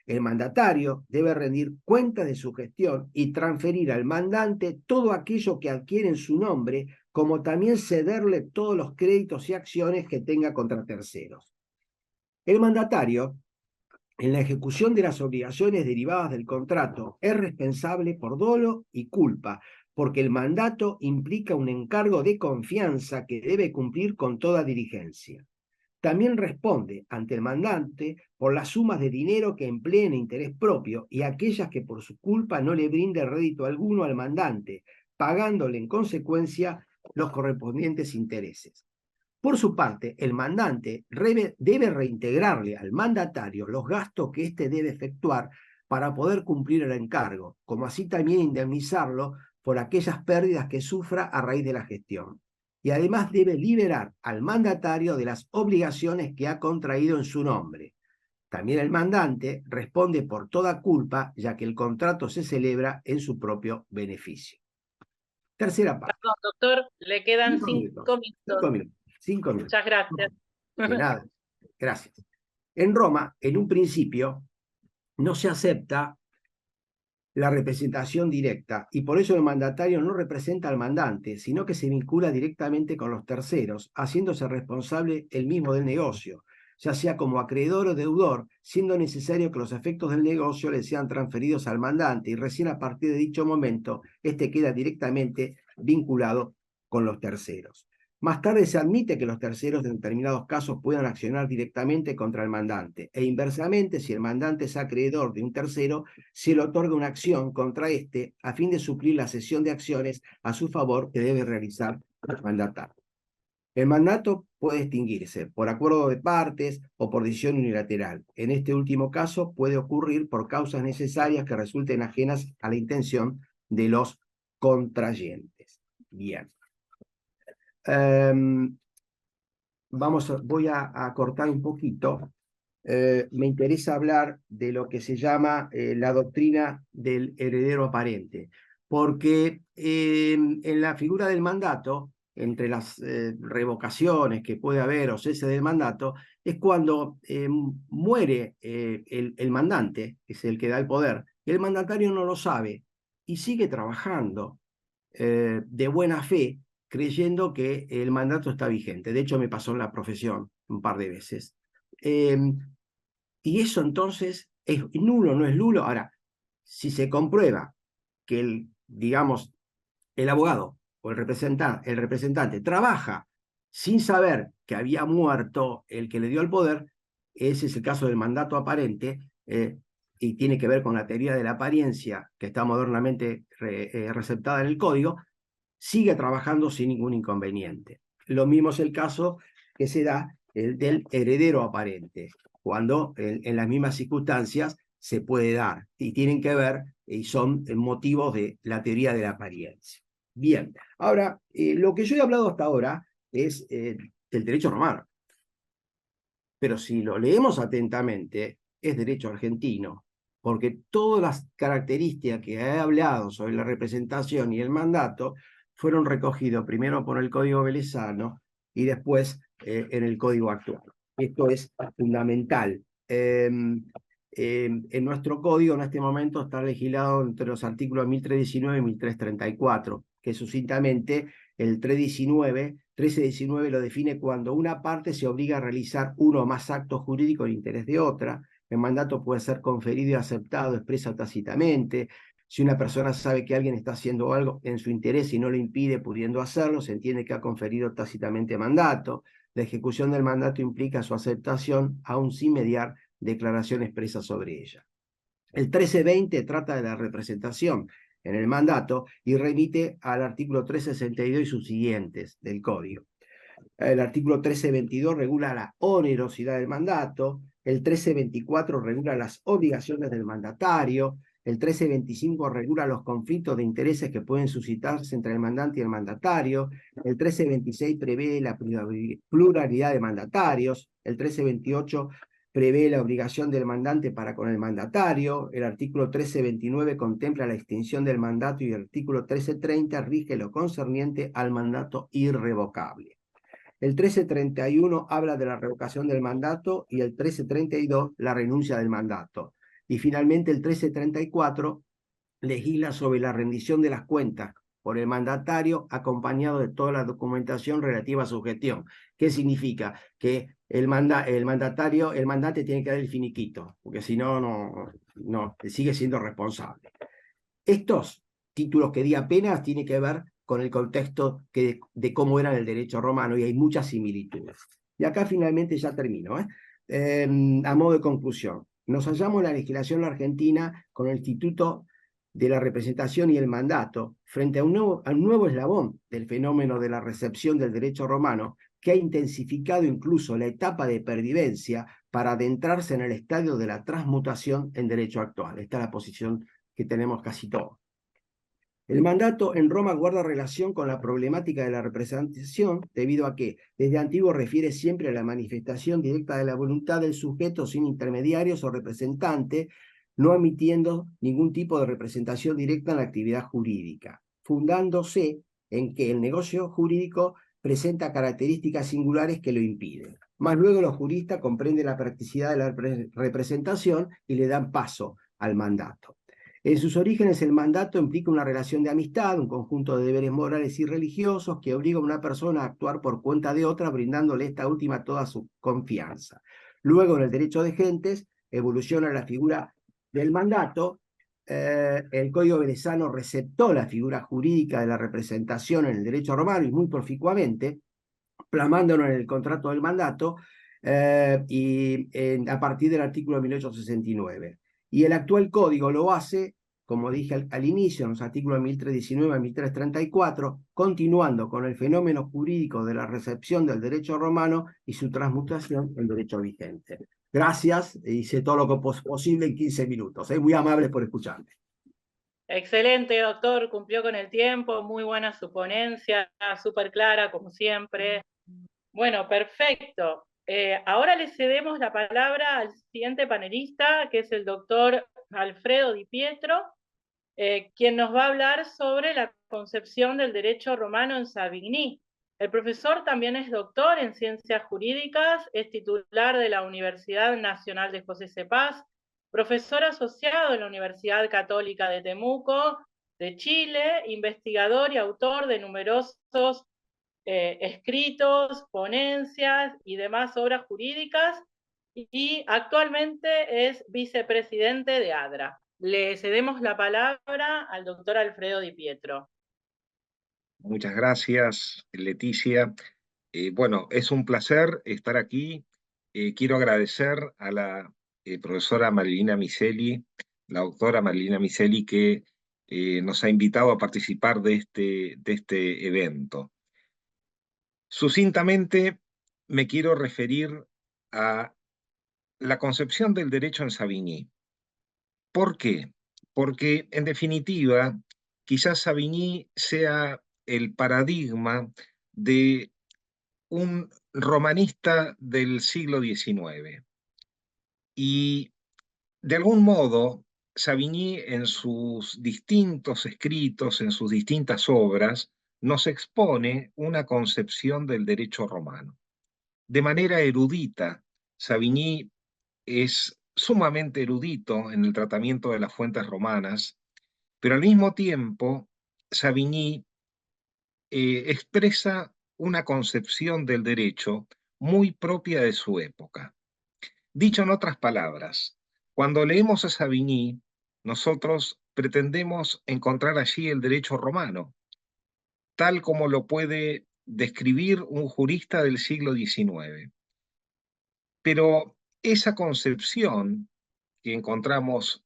El mandatario debe rendir cuenta de su gestión y transferir al mandante todo aquello que adquiere en su nombre, como también cederle todos los créditos y acciones que tenga contra terceros. El mandatario, en la ejecución de las obligaciones derivadas del contrato, es responsable por dolo y culpa, porque el mandato implica un encargo de confianza que debe cumplir con toda diligencia. También responde ante el mandante por las sumas de dinero que emplee en interés propio y aquellas que por su culpa no le brinde rédito alguno al mandante, pagándole en consecuencia los correspondientes intereses. Por su parte, el mandante debe reintegrarle al mandatario los gastos que éste debe efectuar para poder cumplir el encargo, como así también indemnizarlo por aquellas pérdidas que sufra a raíz de la gestión. Y además debe liberar al mandatario de las obligaciones que ha contraído en su nombre. También el mandante responde por toda culpa, ya que el contrato se celebra en su propio beneficio. Tercera parte. Perdón, doctor, le quedan 5 minutos. 5 minutos. 5 minutos. Muchas gracias. De nada. Gracias. En Roma, en un principio, no se acepta la representación directa y por eso el mandatario no representa al mandante, sino que se vincula directamente con los terceros, haciéndose responsable él mismo del negocio, ya sea como acreedor o deudor, siendo necesario que los efectos del negocio le sean transferidos al mandante y recién a partir de dicho momento, este queda directamente vinculado con los terceros. Más tarde se admite que los terceros en determinados casos puedan accionar directamente contra el mandante e inversamente, si el mandante es acreedor de un tercero, se le otorga una acción contra este a fin de suplir la cesión de acciones a su favor que debe realizar el mandatario. El mandato puede extinguirse por acuerdo de partes o por decisión unilateral. En este último caso puede ocurrir por causas necesarias que resulten ajenas a la intención de los contrayentes. Bien. Voy a cortar un poquito. Me interesa hablar de lo que se llama la doctrina del heredero aparente, porque en la figura del mandato, entre las revocaciones que puede haber o cese del mandato, es cuando muere el mandante, que es el que da el poder, y el mandatario no lo sabe y sigue trabajando de buena fe, creyendo que el mandato está vigente. De hecho, me pasó en la profesión un par de veces. Y eso entonces es nulo, no es nulo. Ahora, si se comprueba que digamos, el abogado o el representante trabaja sin saber que había muerto el que le dio el poder, ese es el caso del mandato aparente, y tiene que ver con la teoría de la apariencia que está modernamente receptada en el código, sigue trabajando sin ningún inconveniente. Lo mismo es el caso que se da del heredero aparente, cuando en las mismas circunstancias se puede dar y tienen que ver y son motivos de la teoría de la apariencia. Bien, ahora, lo que yo he hablado hasta ahora es del derecho romano, pero si lo leemos atentamente, es derecho argentino, porque todas las características que he hablado sobre la representación y el mandato fueron recogidos primero por el Código Velezano y después en el Código actual. Esto es fundamental. En nuestro código en este momento está legislado entre los artículos 1319 y 1334, que sucintamente el 319 1319 lo define cuando una parte se obliga a realizar uno o más actos jurídicos en interés de otra. El mandato puede ser conferido y aceptado expresa o tácitamente. Si una persona sabe que alguien está haciendo algo en su interés y no lo impide pudiendo hacerlo, se entiende que ha conferido tácitamente mandato. La ejecución del mandato implica su aceptación, aun sin mediar declaración expresa sobre ella. El 1320 trata de la representación en el mandato y remite al artículo 1362 y sus siguientes del Código. El artículo 1322 regula la onerosidad del mandato, el 1324 regula las obligaciones del mandatario, el 1325 regula los conflictos de intereses que pueden suscitarse entre el mandante y el mandatario, el 1326 prevé la pluralidad de mandatarios, el 1328 prevé la obligación del mandante para con el mandatario, el artículo 1329 contempla la extinción del mandato y el artículo 1330 rige lo concerniente al mandato irrevocable. El 1331 habla de la revocación del mandato y el 1332 la renuncia del mandato. Y finalmente el 1334 legisla sobre la rendición de las cuentas por el mandatario acompañado de toda la documentación relativa a su gestión. ¿Qué significa? Que el mandante tiene que dar el finiquito, porque si no, no sigue siendo responsable. Estos títulos que di apenas tienen que ver con el contexto de cómo era el derecho romano, y hay muchas similitudes. Y acá finalmente ya termino. A modo de conclusión, nos hallamos en la legislación argentina con el Instituto de la Representación y el Mandato frente a un nuevo eslabón del fenómeno de la recepción del derecho romano, que ha intensificado incluso la etapa de pervivencia para adentrarse en el estadio de la transmutación en derecho actual. Esta es la posición que tenemos casi todos. El mandato en Roma guarda relación con la problemática de la representación, debido a que desde antiguo refiere siempre a la manifestación directa de la voluntad del sujeto sin intermediarios o representante, no admitiendo ningún tipo de representación directa en la actividad jurídica, fundándose en que el negocio jurídico presenta características singulares que lo impiden. Más luego los juristas comprenden la practicidad de la representación y le dan paso al mandato. En sus orígenes, el mandato implica una relación de amistad, un conjunto de deberes morales y religiosos que obliga a una persona a actuar por cuenta de otra, brindándole esta última toda su confianza. Luego, en el derecho de gentes, evoluciona la figura del mandato. El Código Veneciano receptó la figura jurídica de la representación en el derecho romano y muy proficuamente, plasmándolo en el contrato del mandato a partir del artículo 1869. Y el actual código lo hace, como dije al inicio, en los artículos 1319 a 1334, continuando con el fenómeno jurídico de la recepción del derecho romano y su transmutación en derecho vigente. Gracias, hice todo lo que posible en 15 minutos. Muy amable por escucharme. Excelente, doctor, cumplió con el tiempo, muy buena su ponencia, súper clara, como siempre. Bueno, perfecto. Ahora le cedemos la palabra al siguiente panelista, que es el doctor Alfredo Di Pietro, quien nos va a hablar sobre la concepción del derecho romano en Savigny. El profesor también es doctor en ciencias jurídicas, es titular de la Universidad Nacional de José C. Paz, profesor asociado en la Universidad Católica de Temuco, de Chile, investigador y autor de numerosos escritos, ponencias y demás obras jurídicas, y actualmente es vicepresidente de ADRA. Le cedemos la palabra al doctor Alfredo Di Pietro. Muchas gracias, Leticia. Bueno, es un placer estar aquí. Quiero agradecer a la profesora Marilina Miseli, la doctora Marilina Miseli, que nos ha invitado a participar de este evento. Sucintamente, me quiero referir a la concepción del derecho en Savigny. ¿Por qué? Porque, en definitiva, quizás Savigny sea el paradigma de un romanista del siglo XIX. Y, de algún modo, Savigny, en sus distintos escritos, en sus distintas obras, nos expone una concepción del derecho romano. De manera erudita, Savigny es sumamente erudito en el tratamiento de las fuentes romanas, pero al mismo tiempo Savigny expresa una concepción del derecho muy propia de su época. Dicho en otras palabras, cuando leemos a Savigny, nosotros pretendemos encontrar allí el derecho romano, tal como lo puede describir un jurista del siglo XIX. Pero esa concepción que encontramos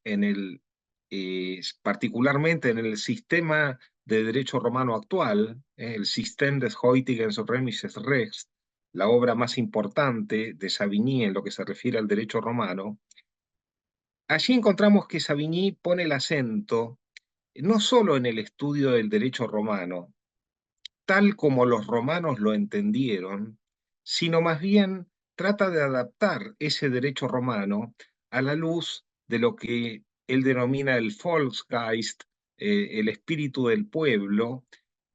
particularmente en el sistema de derecho romano actual, el System des heutigen römisches Rechts, la obra más importante de Savigny en lo que se refiere al derecho romano, allí encontramos que Savigny pone el acento no solo en el estudio del derecho romano, tal como los romanos lo entendieron, sino más bien trata de adaptar ese derecho romano a la luz de lo que él denomina el Volksgeist, el espíritu del pueblo,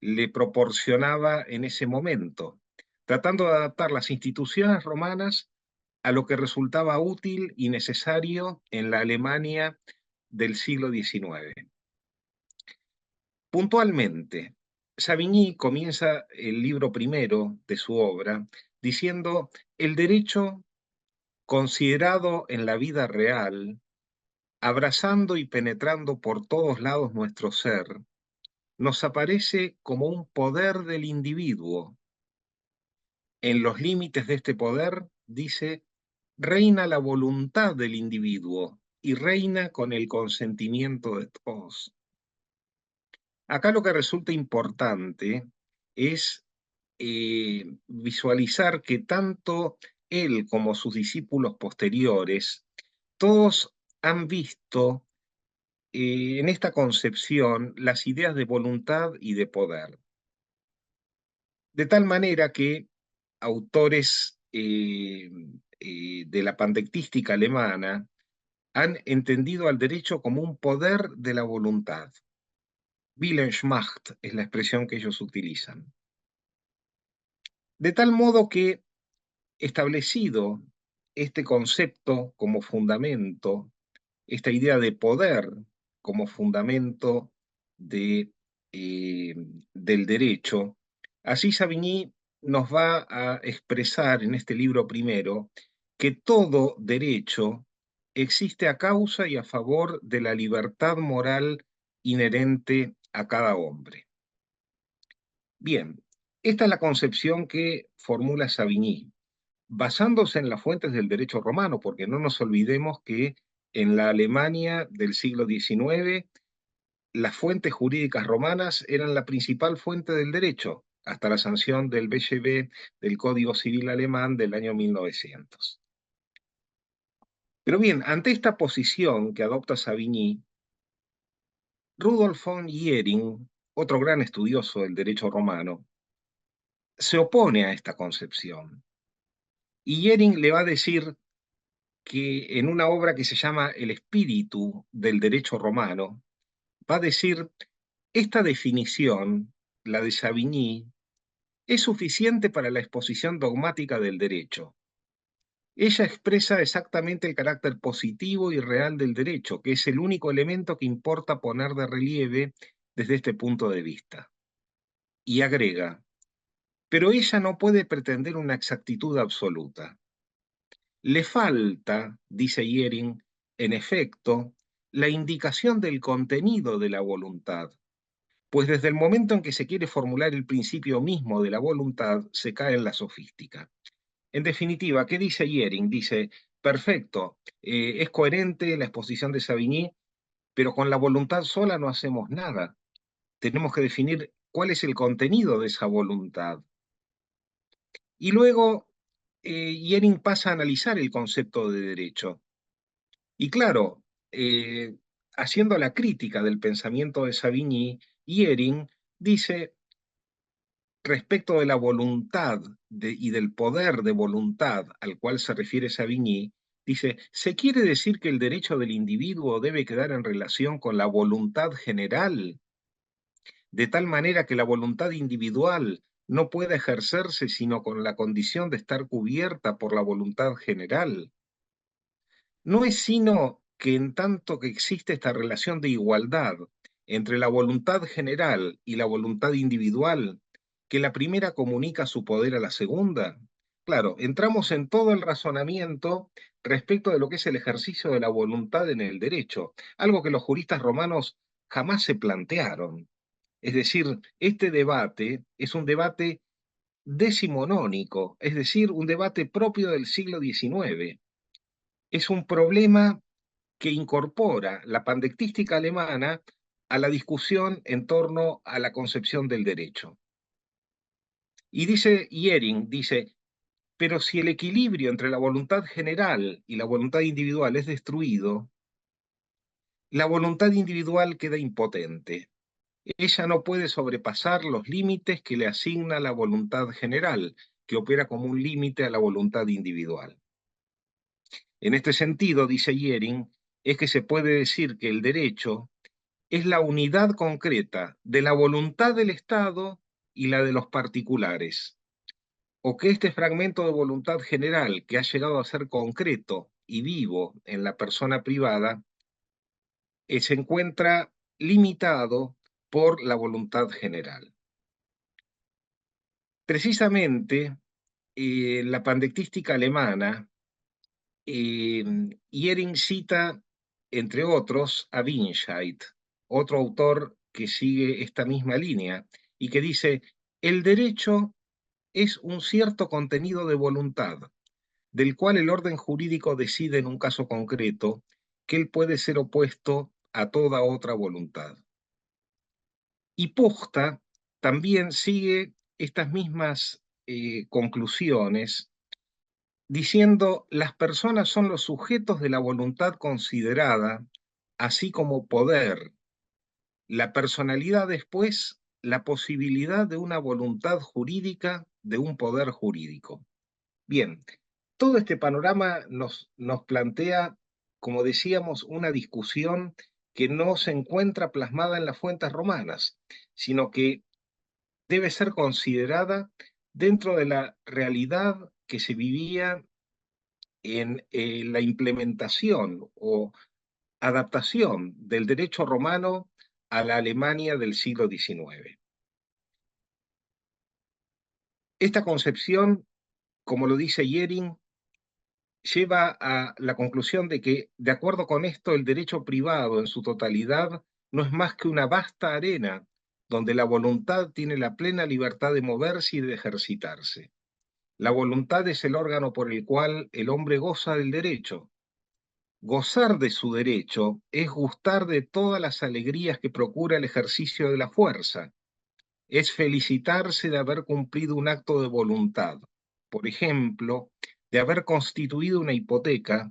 le proporcionaba en ese momento, tratando de adaptar las instituciones romanas a lo que resultaba útil y necesario en la Alemania del siglo XIX. Puntualmente, Savigny comienza el libro primero de su obra diciendo: el derecho considerado en la vida real, abrazando y penetrando por todos lados nuestro ser, nos aparece como un poder del individuo. En los límites de este poder, dice, reina la voluntad del individuo y reina con el consentimiento de todos. Acá lo que resulta importante es visualizar que tanto él como sus discípulos posteriores, todos han visto en esta concepción las ideas de voluntad y de poder. De tal manera que autores de la pandectística alemana han entendido al derecho como un poder de la voluntad. Willensmacht es la expresión que ellos utilizan. De tal modo que, establecido este concepto como fundamento, esta idea de poder como fundamento del derecho, así Savigny nos va a expresar en este libro primero que todo derecho existe a causa y a favor de la libertad moral inherente a cada hombre. Bien, esta es la concepción que formula Savigny, basándose en las fuentes del derecho romano, porque no nos olvidemos que en la Alemania del siglo XIX, las fuentes jurídicas romanas eran la principal fuente del derecho, hasta la sanción del BGB, del Código Civil Alemán del año 1900. Pero bien, ante esta posición que adopta Savigny, Rudolf von Jhering, otro gran estudioso del derecho romano, se opone a esta concepción. Y Jhering le va a decir que en una obra que se llama El espíritu del derecho romano, va a decir: esta definición, la de Savigny, es suficiente para la exposición dogmática del derecho. Ella expresa exactamente el carácter positivo y real del derecho, que es el único elemento que importa poner de relieve desde este punto de vista. Y agrega: pero ella no puede pretender una exactitud absoluta. Le falta, dice Jhering, en efecto, la indicación del contenido de la voluntad, pues desde el momento en que se quiere formular el principio mismo de la voluntad, se cae en la sofística. En definitiva, ¿qué dice Jhering? Dice: perfecto, es coherente la exposición de Savigny, pero con la voluntad sola no hacemos nada. Tenemos que definir cuál es el contenido de esa voluntad. Y luego Jhering pasa a analizar el concepto de derecho. Y claro, haciendo la crítica del pensamiento de Savigny, Jhering dice respecto de la voluntad y del poder de voluntad al cual se refiere Savigny, dice: ¿se quiere decir que el derecho del individuo debe quedar en relación con la voluntad general, de tal manera que la voluntad individual no pueda ejercerse sino con la condición de estar cubierta por la voluntad general? No es sino que en tanto que existe esta relación de igualdad entre la voluntad general y la voluntad individual, que la primera comunica su poder a la segunda? Claro, entramos en todo el razonamiento respecto de lo que es el ejercicio de la voluntad en el derecho, algo que los juristas romanos jamás se plantearon. Es decir, este debate es un debate decimonónico, es decir, un debate propio del siglo XIX. Es un problema que incorpora la pandectística alemana a la discusión en torno a la concepción del derecho. Y dice Jhering, dice, pero si el equilibrio entre la voluntad general y la voluntad individual es destruido, la voluntad individual queda impotente. Ella no puede sobrepasar los límites que le asigna la voluntad general, que opera como un límite a la voluntad individual. En este sentido, dice Jhering, es que se puede decir que el derecho es la unidad concreta de la voluntad del Estado y la de los particulares, o que este fragmento de voluntad general que ha llegado a ser concreto y vivo en la persona privada, se encuentra limitado por la voluntad general. Precisamente, la pandectística alemana, Jhering cita, entre otros, a Winscheid, otro autor que sigue esta misma línea, y que dice, el derecho es un cierto contenido de voluntad, del cual el orden jurídico decide en un caso concreto que él puede ser opuesto a toda otra voluntad. Y Puchta también sigue estas mismas conclusiones, diciendo, las personas son los sujetos de la voluntad considerada, así como poder. La personalidad después, la posibilidad de una voluntad jurídica, de un poder jurídico. Bien, todo este panorama nos plantea, como decíamos, una discusión que no se encuentra plasmada en las fuentes romanas, sino que debe ser considerada dentro de la realidad que se vivía en la implementación o adaptación del derecho romano a la Alemania del siglo XIX. Esta concepción, como lo dice Jhering, lleva a la conclusión de que, de acuerdo con esto, el derecho privado en su totalidad no es más que una vasta arena donde la voluntad tiene la plena libertad de moverse y de ejercitarse. La voluntad es el órgano por el cual el hombre goza del derecho. Gozar de su derecho es gustar de todas las alegrías que procura el ejercicio de la fuerza. Es felicitarse de haber cumplido un acto de voluntad. Por ejemplo, de haber constituido una hipoteca,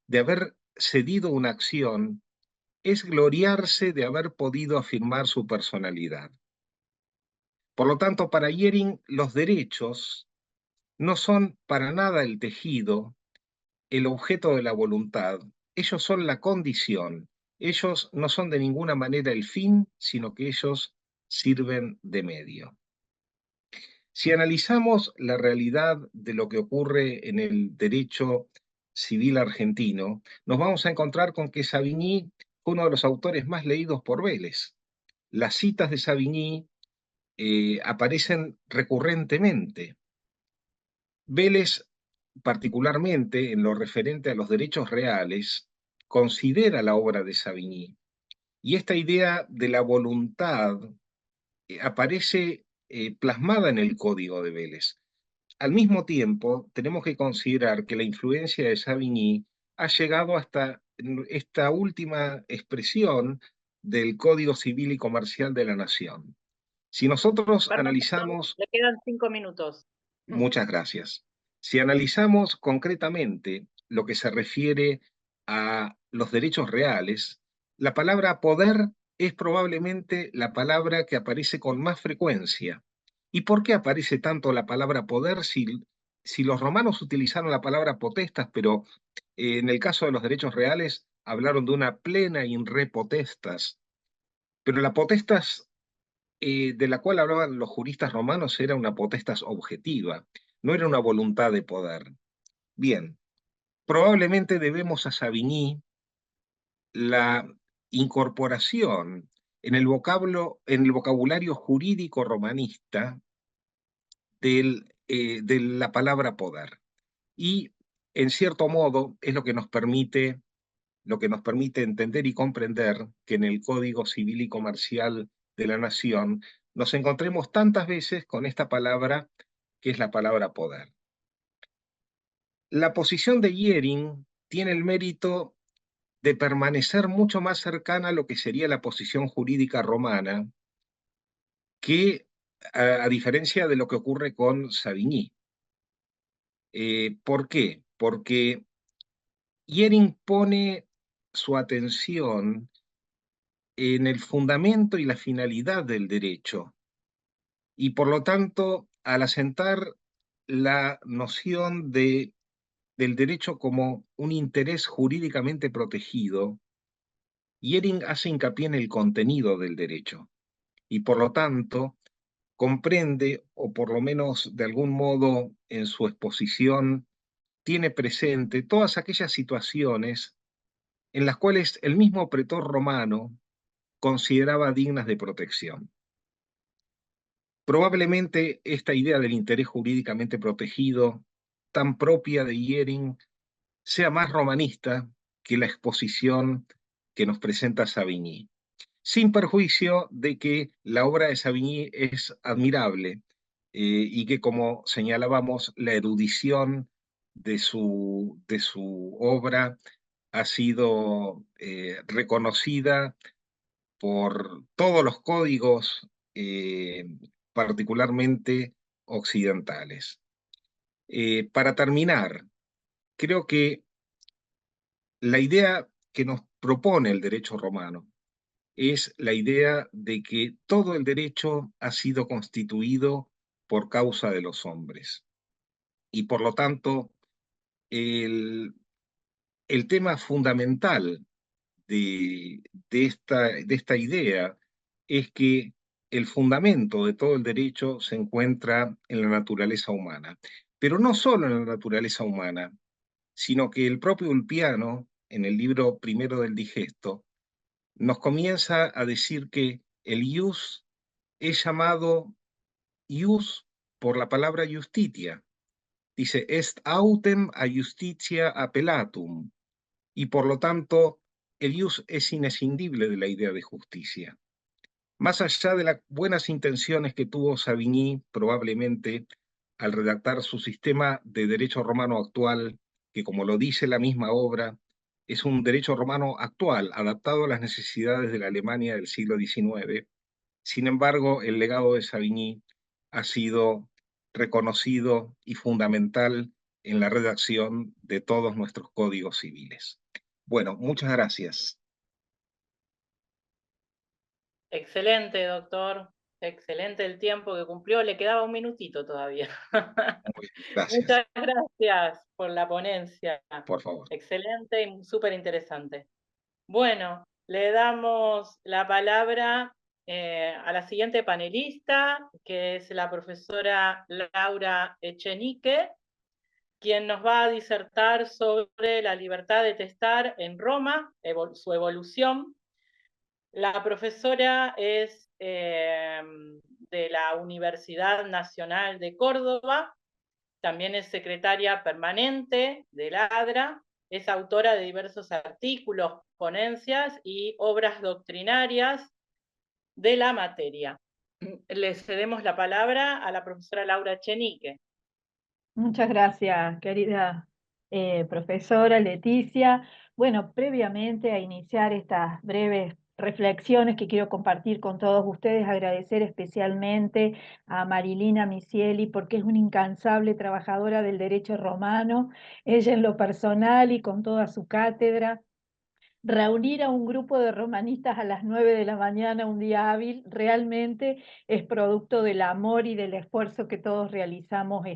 de haber cedido una acción, es gloriarse de haber podido afirmar su personalidad. Por lo tanto, para Jhering, los derechos no son para nada el tejido, el objeto de la voluntad. Ellos son la condición. Ellos no son de ninguna manera el fin, sino que ellos sirven de medio. Si analizamos la realidad de lo que ocurre en el derecho civil argentino, nos vamos a encontrar con que Savigny fue uno de los autores más leídos por Vélez. Las citas de Savigny aparecen recurrentemente. Vélez, particularmente en lo referente a los derechos reales, considera la obra de Savigny. Y esta idea de la voluntad aparece plasmada en el Código de Vélez. Al mismo tiempo, tenemos que considerar que la influencia de Savigny ha llegado hasta esta última expresión del Código Civil y Comercial de la Nación. Si nosotros Perdón, analizamos... le quedan 5 minutos. Muchas gracias. Si analizamos concretamente lo que se refiere a los derechos reales, la palabra poder es probablemente la palabra que aparece con más frecuencia. ¿Y por qué aparece tanto la palabra poder si los romanos utilizaron la palabra potestas, pero en el caso de los derechos reales hablaron de una plena in re potestas? Pero la potestas de la cual hablaban los juristas romanos era una potestas objetiva, no era una voluntad de poder. Bien, probablemente debemos a Savigny la incorporación en el vocabulario jurídico romanista de la palabra poder. Y, en cierto modo, es lo que nos permite entender y comprender que en el Código Civil y Comercial de la Nación nos encontremos tantas veces con esta palabra, que es la palabra poder. La posición de Jhering tiene el mérito de permanecer mucho más cercana a lo que sería la posición jurídica romana, que a diferencia de lo que ocurre con Savigny. ¿Por qué? Porque Jhering pone su atención en el fundamento y la finalidad del derecho, y por lo tanto, al asentar la noción del derecho como un interés jurídicamente protegido, Jhering hace hincapié en el contenido del derecho, y por lo tanto comprende, o por lo menos de algún modo en su exposición, tiene presente todas aquellas situaciones en las cuales el mismo pretor romano consideraba dignas de protección. Probablemente esta idea del interés jurídicamente protegido, tan propia de Jhering, sea más romanista que la exposición que nos presenta Savigny, sin perjuicio de que la obra de Savigny es admirable, y que, como señalábamos, la erudición de su obra ha sido reconocida por todos los códigos, particularmente occidentales. Para terminar, creo que la idea que nos propone el derecho romano es la idea de que todo el derecho ha sido constituido por causa de los hombres. Y por lo tanto, el, el tema fundamental de esta idea es que el fundamento de todo el derecho se encuentra en la naturaleza humana. Pero no solo en la naturaleza humana, sino que el propio Ulpiano, en el libro primero del Digesto, nos comienza a decir que el ius es llamado ius por la palabra justitia. Dice, est autem a justitia appellatum, y por lo tanto el ius es inescindible de la idea de justicia. Más allá de las buenas intenciones que tuvo Savigny, probablemente, al redactar su sistema de derecho romano actual, que, como lo dice la misma obra, es un derecho romano actual, adaptado a las necesidades de la Alemania del siglo XIX, sin embargo, el legado de Savigny ha sido reconocido y fundamental en la redacción de todos nuestros códigos civiles. Bueno, muchas gracias. Excelente, doctor. Excelente el tiempo que cumplió. Le quedaba un minutito todavía. Gracias. Muchas gracias por la ponencia. Por favor. Excelente y súper interesante. Bueno, le damos la palabra a la siguiente panelista, que es la profesora Laura Echenique, quien nos va a disertar sobre la libertad de testar en Roma, su evolución. La profesora es de la Universidad Nacional de Córdoba, también es secretaria permanente del ADRA, es autora de diversos artículos, ponencias y obras doctrinarias de la materia. Le cedemos la palabra a la profesora Laura Echenique. Muchas gracias, querida profesora Leticia. Bueno, previamente a iniciar estas breves reflexiones que quiero compartir con todos ustedes, agradecer especialmente a Marilina Misieli porque es una incansable trabajadora del derecho romano, ella en lo personal y con toda su cátedra. Reunir a un grupo de romanistas a las 9 de la mañana, un día hábil, realmente es producto del amor y del esfuerzo que todos realizamos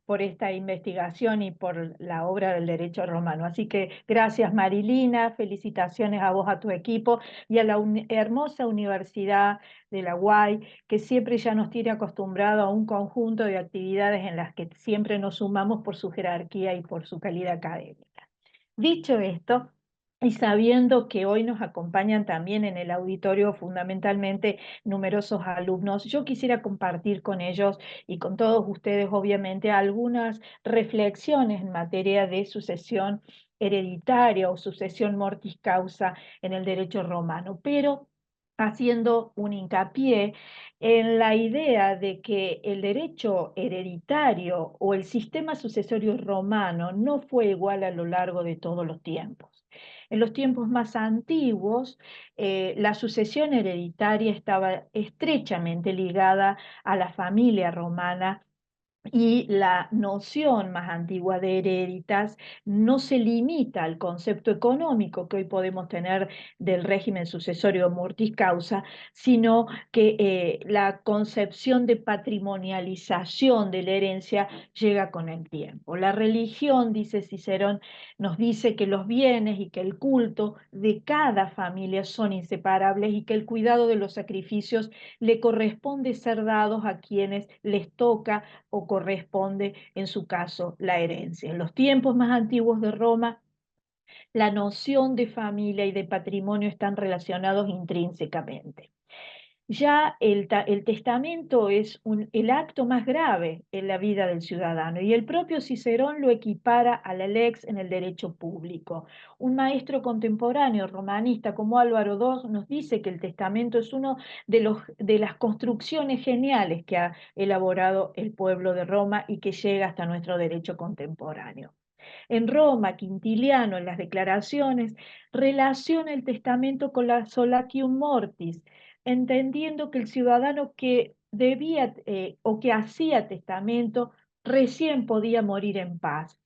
por esta investigación y por la obra del derecho romano. Así que gracias, Marilina, felicitaciones a vos, a tu equipo y a la hermosa Universidad de la UAI, que siempre ya nos tiene acostumbrado a un conjunto de actividades en las que siempre nos sumamos por su jerarquía y por su calidad académica. Dicho esto, y sabiendo que hoy nos acompañan también en el auditorio fundamentalmente numerosos alumnos, yo quisiera compartir con ellos y con todos ustedes, obviamente, algunas reflexiones en materia de sucesión hereditaria o sucesión mortis causa en el derecho romano, pero haciendo un hincapié en la idea de que el derecho hereditario o el sistema sucesorio romano no fue igual a lo largo de todos los tiempos. En los tiempos más antiguos, la sucesión hereditaria estaba estrechamente ligada a la familia romana y la noción más antigua de hereditas no se limita al concepto económico que hoy podemos tener del régimen sucesorio mortis causa, sino que la concepción de patrimonialización de la herencia llega con el tiempo. La religión, dice Cicerón, nos dice que los bienes y que el culto de cada familia son inseparables y que el cuidado de los sacrificios le corresponde ser dados a quienes les toca o corresponde, en su caso, la herencia. En los tiempos más antiguos de Roma, la noción de familia y de patrimonio están relacionados intrínsecamente. Ya el testamento es el acto más grave en la vida del ciudadano y el propio Cicerón lo equipara a la lex en el derecho público. Un maestro contemporáneo romanista como Álvaro II nos dice que el testamento es uno de las construcciones geniales que ha elaborado el pueblo de Roma y que llega hasta nuestro derecho contemporáneo. En Roma, Quintiliano, en las declaraciones, relaciona el testamento con la solacium mortis, entendiendo que el ciudadano que debía o que hacía testamento recién podía morir en paz.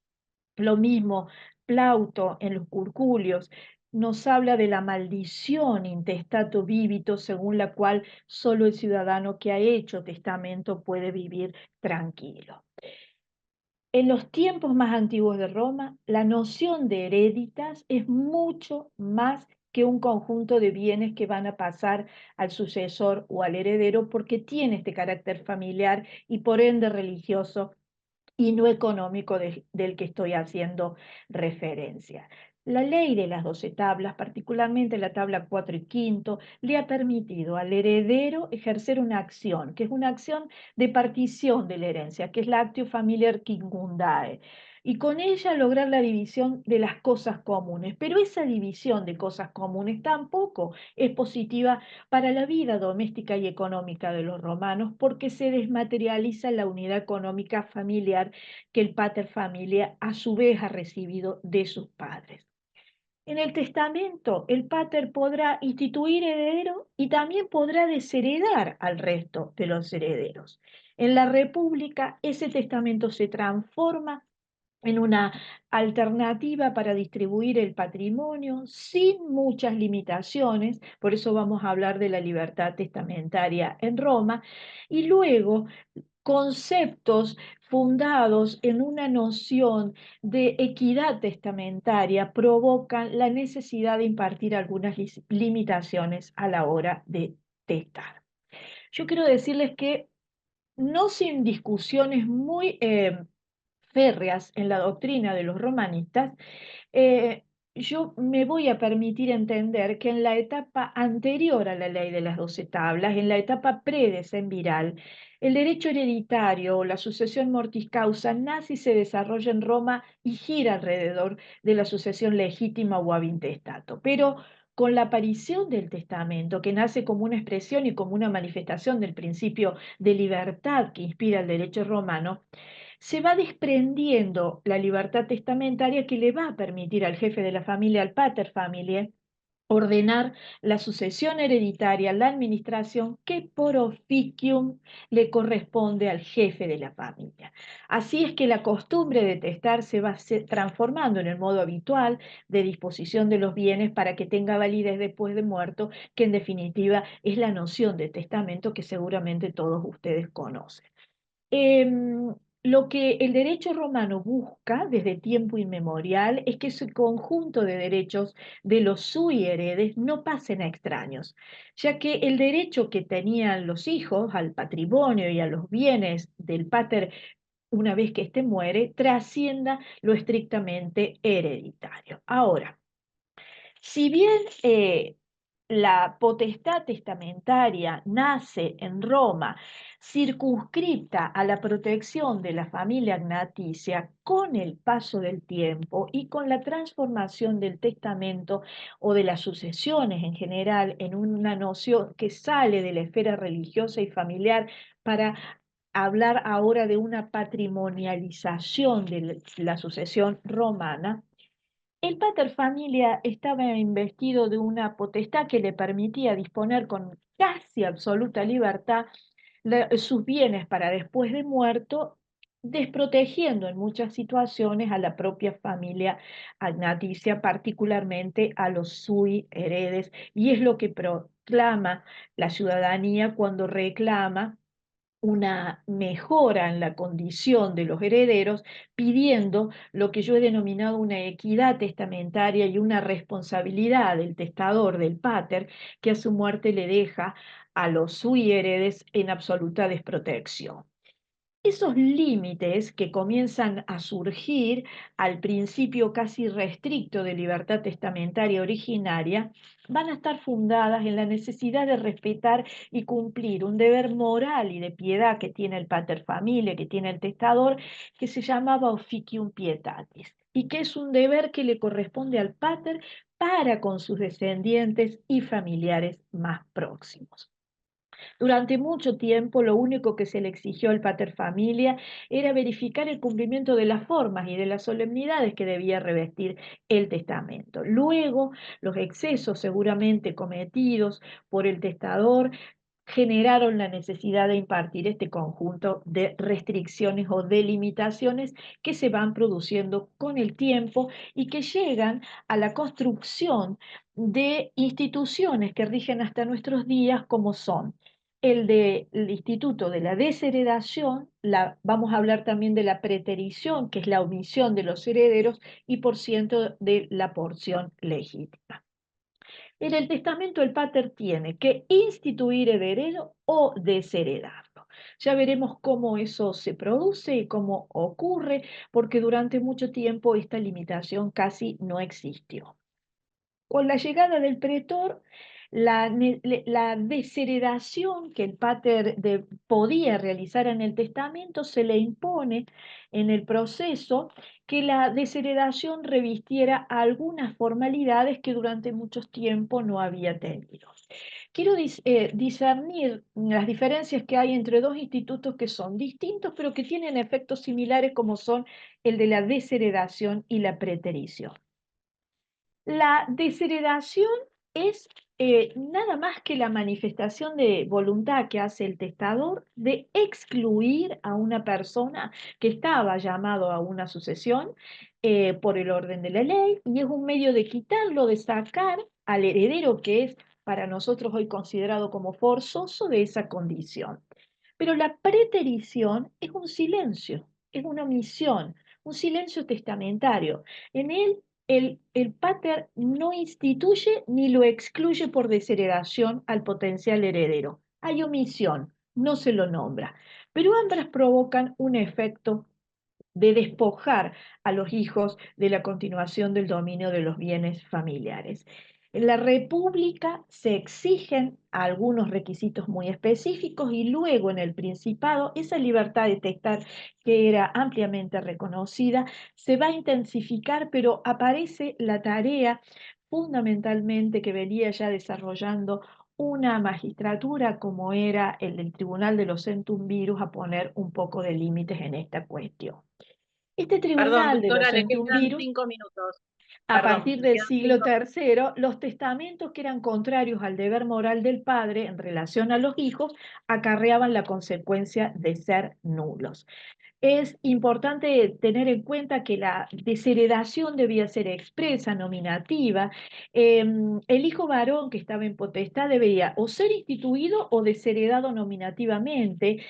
Lo mismo, Plauto en los Curculios nos habla de la maldición intestato vivito, según la cual solo el ciudadano que ha hecho testamento puede vivir tranquilo. En los tiempos más antiguos de Roma, la noción de hereditas es mucho más que un conjunto de bienes que van a pasar al sucesor o al heredero, porque tiene este carácter familiar y por ende religioso y no económico del que estoy haciendo referencia. La ley de las 12 tablas, particularmente la tabla 4 y quinto, le ha permitido al heredero ejercer una acción, que es una acción de partición de la herencia, que es la actio familiar quingundae, y con ella lograr la división de las cosas comunes. Pero esa división de cosas comunes tampoco es positiva para la vida doméstica y económica de los romanos, porque se desmaterializa la unidad económica familiar que el pater familia a su vez ha recibido de sus padres. En el testamento, el pater podrá instituir heredero y también podrá desheredar al resto de los herederos. En la República, ese testamento se transforma en una alternativa para distribuir el patrimonio sin muchas limitaciones, por eso vamos a hablar de la libertad testamentaria en Roma, y luego conceptos fundados en una noción de equidad testamentaria provocan la necesidad de impartir algunas limitaciones a la hora de testar. Yo quiero decirles que no sin discusiones muy férreas en la doctrina de los romanistas, yo me voy a permitir entender que en la etapa anterior a la ley de las 12 tablas, en la etapa predecemviral, el derecho hereditario o la sucesión mortis causa nace y se desarrolla en Roma y gira alrededor de la sucesión legítima o ab intestato. Pero con la aparición del testamento, que nace como una expresión y como una manifestación del principio de libertad que inspira el derecho romano, se va desprendiendo la libertad testamentaria que le va a permitir al jefe de la familia, al pater familiae, ordenar la sucesión hereditaria, la administración que por oficium le corresponde al jefe de la familia. Así es que la costumbre de testar se va transformando en el modo habitual de disposición de los bienes para que tenga validez después de muerto, que en definitiva es la noción de testamento que seguramente todos ustedes conocen. Lo que el derecho romano busca desde tiempo inmemorial es que ese conjunto de derechos de los sui heredes no pasen a extraños, ya que el derecho que tenían los hijos al patrimonio y a los bienes del pater una vez que éste muere trascienda lo estrictamente hereditario. Ahora, Si bien la potestad testamentaria nace en Roma, circunscripta a la protección de la familia agnaticia, con el paso del tiempo y con la transformación del testamento o de las sucesiones en general en una noción que sale de la esfera religiosa y familiar para hablar ahora de una patrimonialización de la sucesión romana, el pater familia estaba investido de una potestad que le permitía disponer con casi absoluta libertad sus bienes para después de muerto, desprotegiendo en muchas situaciones a la propia familia agnaticia, particularmente a los sui heredes, y es lo que proclama la ciudadanía cuando reclama una mejora en la condición de los herederos, pidiendo lo que yo he denominado una equidad testamentaria y una responsabilidad del testador, del pater, que a su muerte le deja a los sui heredes en absoluta desprotección. Esos límites que comienzan a surgir al principio casi restricto de libertad testamentaria originaria van a estar fundadas en la necesidad de respetar y cumplir un deber moral y de piedad que tiene el pater familia, que tiene el testador, que se llamaba officium pietatis, y que es un deber que le corresponde al pater para con sus descendientes y familiares más próximos. Durante mucho tiempo, lo único que se le exigió al pater familia era verificar el cumplimiento de las formas y de las solemnidades que debía revestir el testamento. Luego, los excesos seguramente cometidos por el testador generaron la necesidad de impartir este conjunto de restricciones o delimitaciones que se van produciendo con el tiempo y que llegan a la construcción de instituciones que rigen hasta nuestros días, como son el Instituto de la Desheredación, vamos a hablar también de la preterición, que es la omisión de los herederos, y por ciento de la porción legítima. En el testamento el pater tiene que instituir heredero o desheredarlo. Ya veremos cómo eso se produce y cómo ocurre, porque durante mucho tiempo esta limitación casi no existió. Con la llegada del pretor, la desheredación que el pater podía realizar en el testamento se le impone en el proceso que la desheredación revistiera algunas formalidades que durante mucho tiempo no había tenido. Quiero discernir las diferencias que hay entre dos institutos que son distintos, pero que tienen efectos similares, como son el de la desheredación y la preterición. La desheredación es nada más que la manifestación de voluntad que hace el testador de excluir a una persona que estaba llamado a una sucesión por el orden de la ley, y es un medio de quitarlo, de sacar al heredero que es para nosotros hoy considerado como forzoso de esa condición. Pero la preterición es un silencio, es una omisión, un silencio testamentario. En él el pater no instituye ni lo excluye por desheredación al potencial heredero. Hay omisión, no se lo nombra. Pero ambas provocan un efecto de despojar a los hijos de la continuación del dominio de los bienes familiares. En la República se exigen algunos requisitos muy específicos, y luego en el Principado esa libertad de testar, que era ampliamente reconocida, se va a intensificar, pero aparece la tarea fundamentalmente que venía ya desarrollando una magistratura como era el del Tribunal de los Centum Virus, a poner un poco de límites en esta cuestión. Este Perdón, Tribunal de los doctora, le Centum quedan Virus, 5 minutos. a Perdón, partir le del quedan siglo 5 minutos. III, los testamentos que eran contrarios al deber moral del padre en relación a los hijos acarreaban la consecuencia de ser nulos. Es importante tener en cuenta que la desheredación debía ser expresa, nominativa. El hijo varón que estaba en potestad debía o ser instituido o desheredado nominativamente.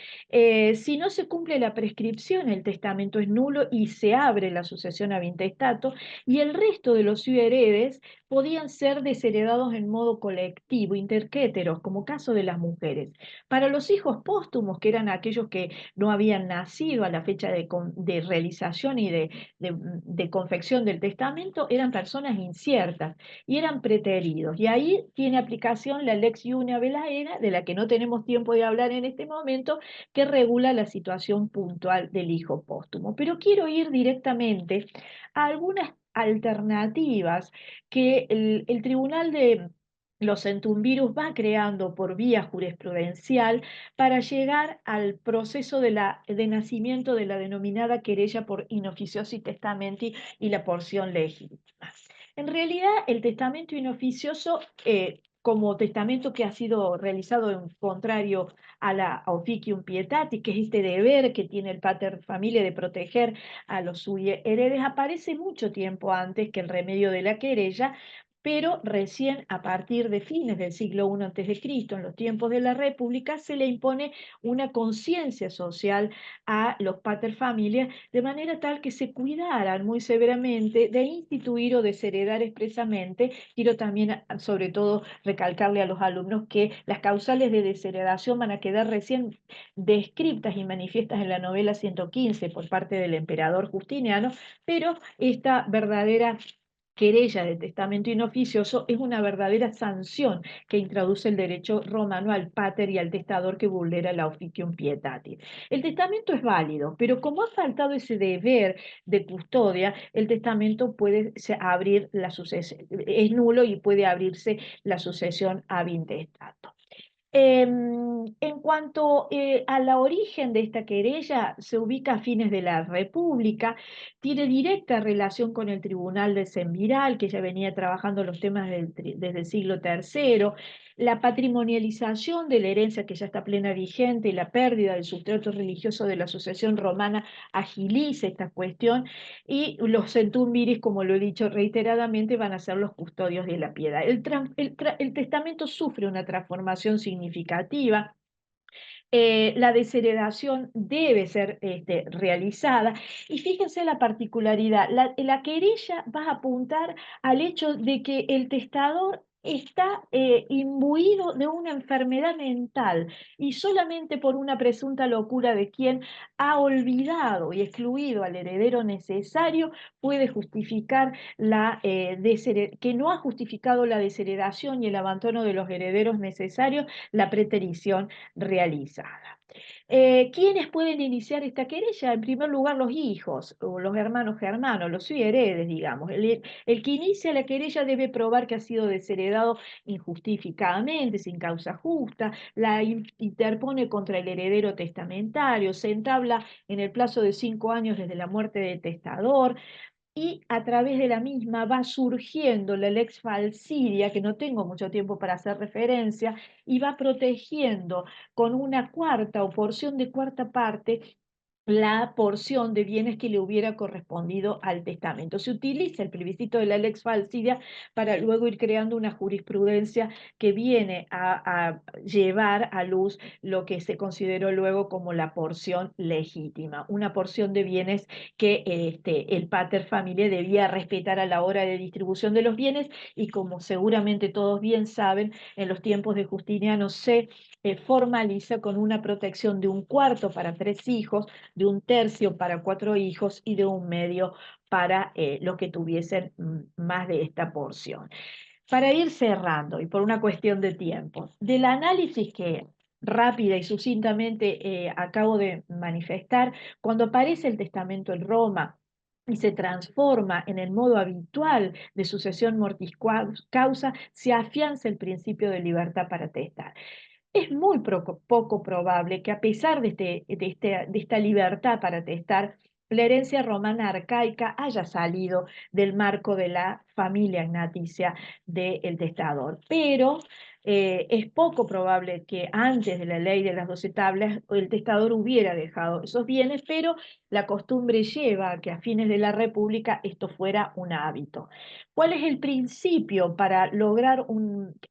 Si no se cumple la prescripción, el testamento es nulo y se abre la sucesión a intestato, y el resto de los heredes podían ser desheredados en modo colectivo, interquéteros, como caso de las mujeres. Para los hijos póstumos, que eran aquellos que no habían nacido a la la fecha de realización y de confección del testamento eran personas inciertas y eran preteridos. Y ahí tiene aplicación la Lex Iunia Belaera, de la que no tenemos tiempo de hablar en este momento, que regula la situación puntual del hijo póstumo. Pero quiero ir directamente a algunas alternativas que el Tribunal de los Centumvirus va creando por vía jurisprudencial para llegar al proceso de nacimiento de la denominada querella por inoficiosi testamenti y la porción legítima. En realidad, el testamento inoficioso, como testamento que ha sido realizado en contrario a la officium pietatis, que es este deber que tiene el pater familia de proteger a los sui heredes, aparece mucho tiempo antes que el remedio de la querella, pero recién a partir de fines del siglo I a.C., en los tiempos de la República, se le impone una conciencia social a los pater familias, de manera tal que se cuidaran muy severamente de instituir o desheredar expresamente. Quiero también, sobre todo, recalcarle a los alumnos que las causales de desheredación van a quedar recién descritas y manifiestas en la novela 115 por parte del emperador Justiniano, pero esta verdadera querella de testamento inoficioso es una verdadera sanción que introduce el derecho romano al pater y al testador que vulnera la officium pietatis. El testamento es válido, pero como ha faltado ese deber de custodia, el testamento puede abrir la sucesión, es nulo y puede abrirse la sucesión ab intestato. En cuanto a la origen de esta querella, se ubica a fines de la República, tiene directa relación con el Tribunal de Semviral, que ya venía trabajando los temas desde el siglo III, la patrimonialización de la herencia que ya está plena vigente y la pérdida del sustrato religioso de la sucesión romana agiliza esta cuestión, y los centumviris, como lo he dicho reiteradamente, van a ser los custodios de la piedad. El testamento sufre una transformación significativa. La desheredación debe ser realizada. Y fíjense la particularidad, la querella va a apuntar al hecho de que el testador está imbuido de una enfermedad mental y solamente por una presunta locura de quien ha olvidado y excluido al heredero necesario puede justificar que no ha justificado la desheredación y el abandono de los herederos necesarios, la preterición realizada. ¿Quiénes pueden iniciar esta querella? En primer lugar, los hijos o los hermanos germanos, los sui heredes, digamos. El que inicia la querella debe probar que ha sido desheredado injustificadamente, sin causa justa, la interpone contra el heredero testamentario, se entabla en el plazo de 5 años desde la muerte del testador, y a través de la misma va surgiendo la lex falsidia, que no tengo mucho tiempo para hacer referencia, y va protegiendo con una cuarta o porción de cuarta parte la porción de bienes que le hubiera correspondido al testamento. Se utiliza el plebiscito de la lex falsidia para luego ir creando una jurisprudencia que viene a llevar a luz lo que se consideró luego como la porción legítima, una porción de bienes que el pater familiae debía respetar a la hora de distribución de los bienes, y como seguramente todos bien saben, en los tiempos de Justiniano se formaliza con una protección de 1/4 para 3 hijos, de 1/3 para 4 hijos y de 1/2 para los que tuviesen más de esta porción. Para ir cerrando, y por una cuestión de tiempo, del análisis que rápida y sucintamente acabo de manifestar, cuando aparece el testamento en Roma y se transforma en el modo habitual de sucesión mortis causa, se afianza el principio de libertad para testar. Es muy poco probable que, a pesar de esta libertad para testar, la herencia romana arcaica haya salido del marco de la familia ignaticia del testador. Pero es poco probable que antes de la ley de las 12 tablas el testador hubiera dejado esos bienes, pero la costumbre lleva a que a fines de la República esto fuera un hábito. ¿Cuál es el principio para lograr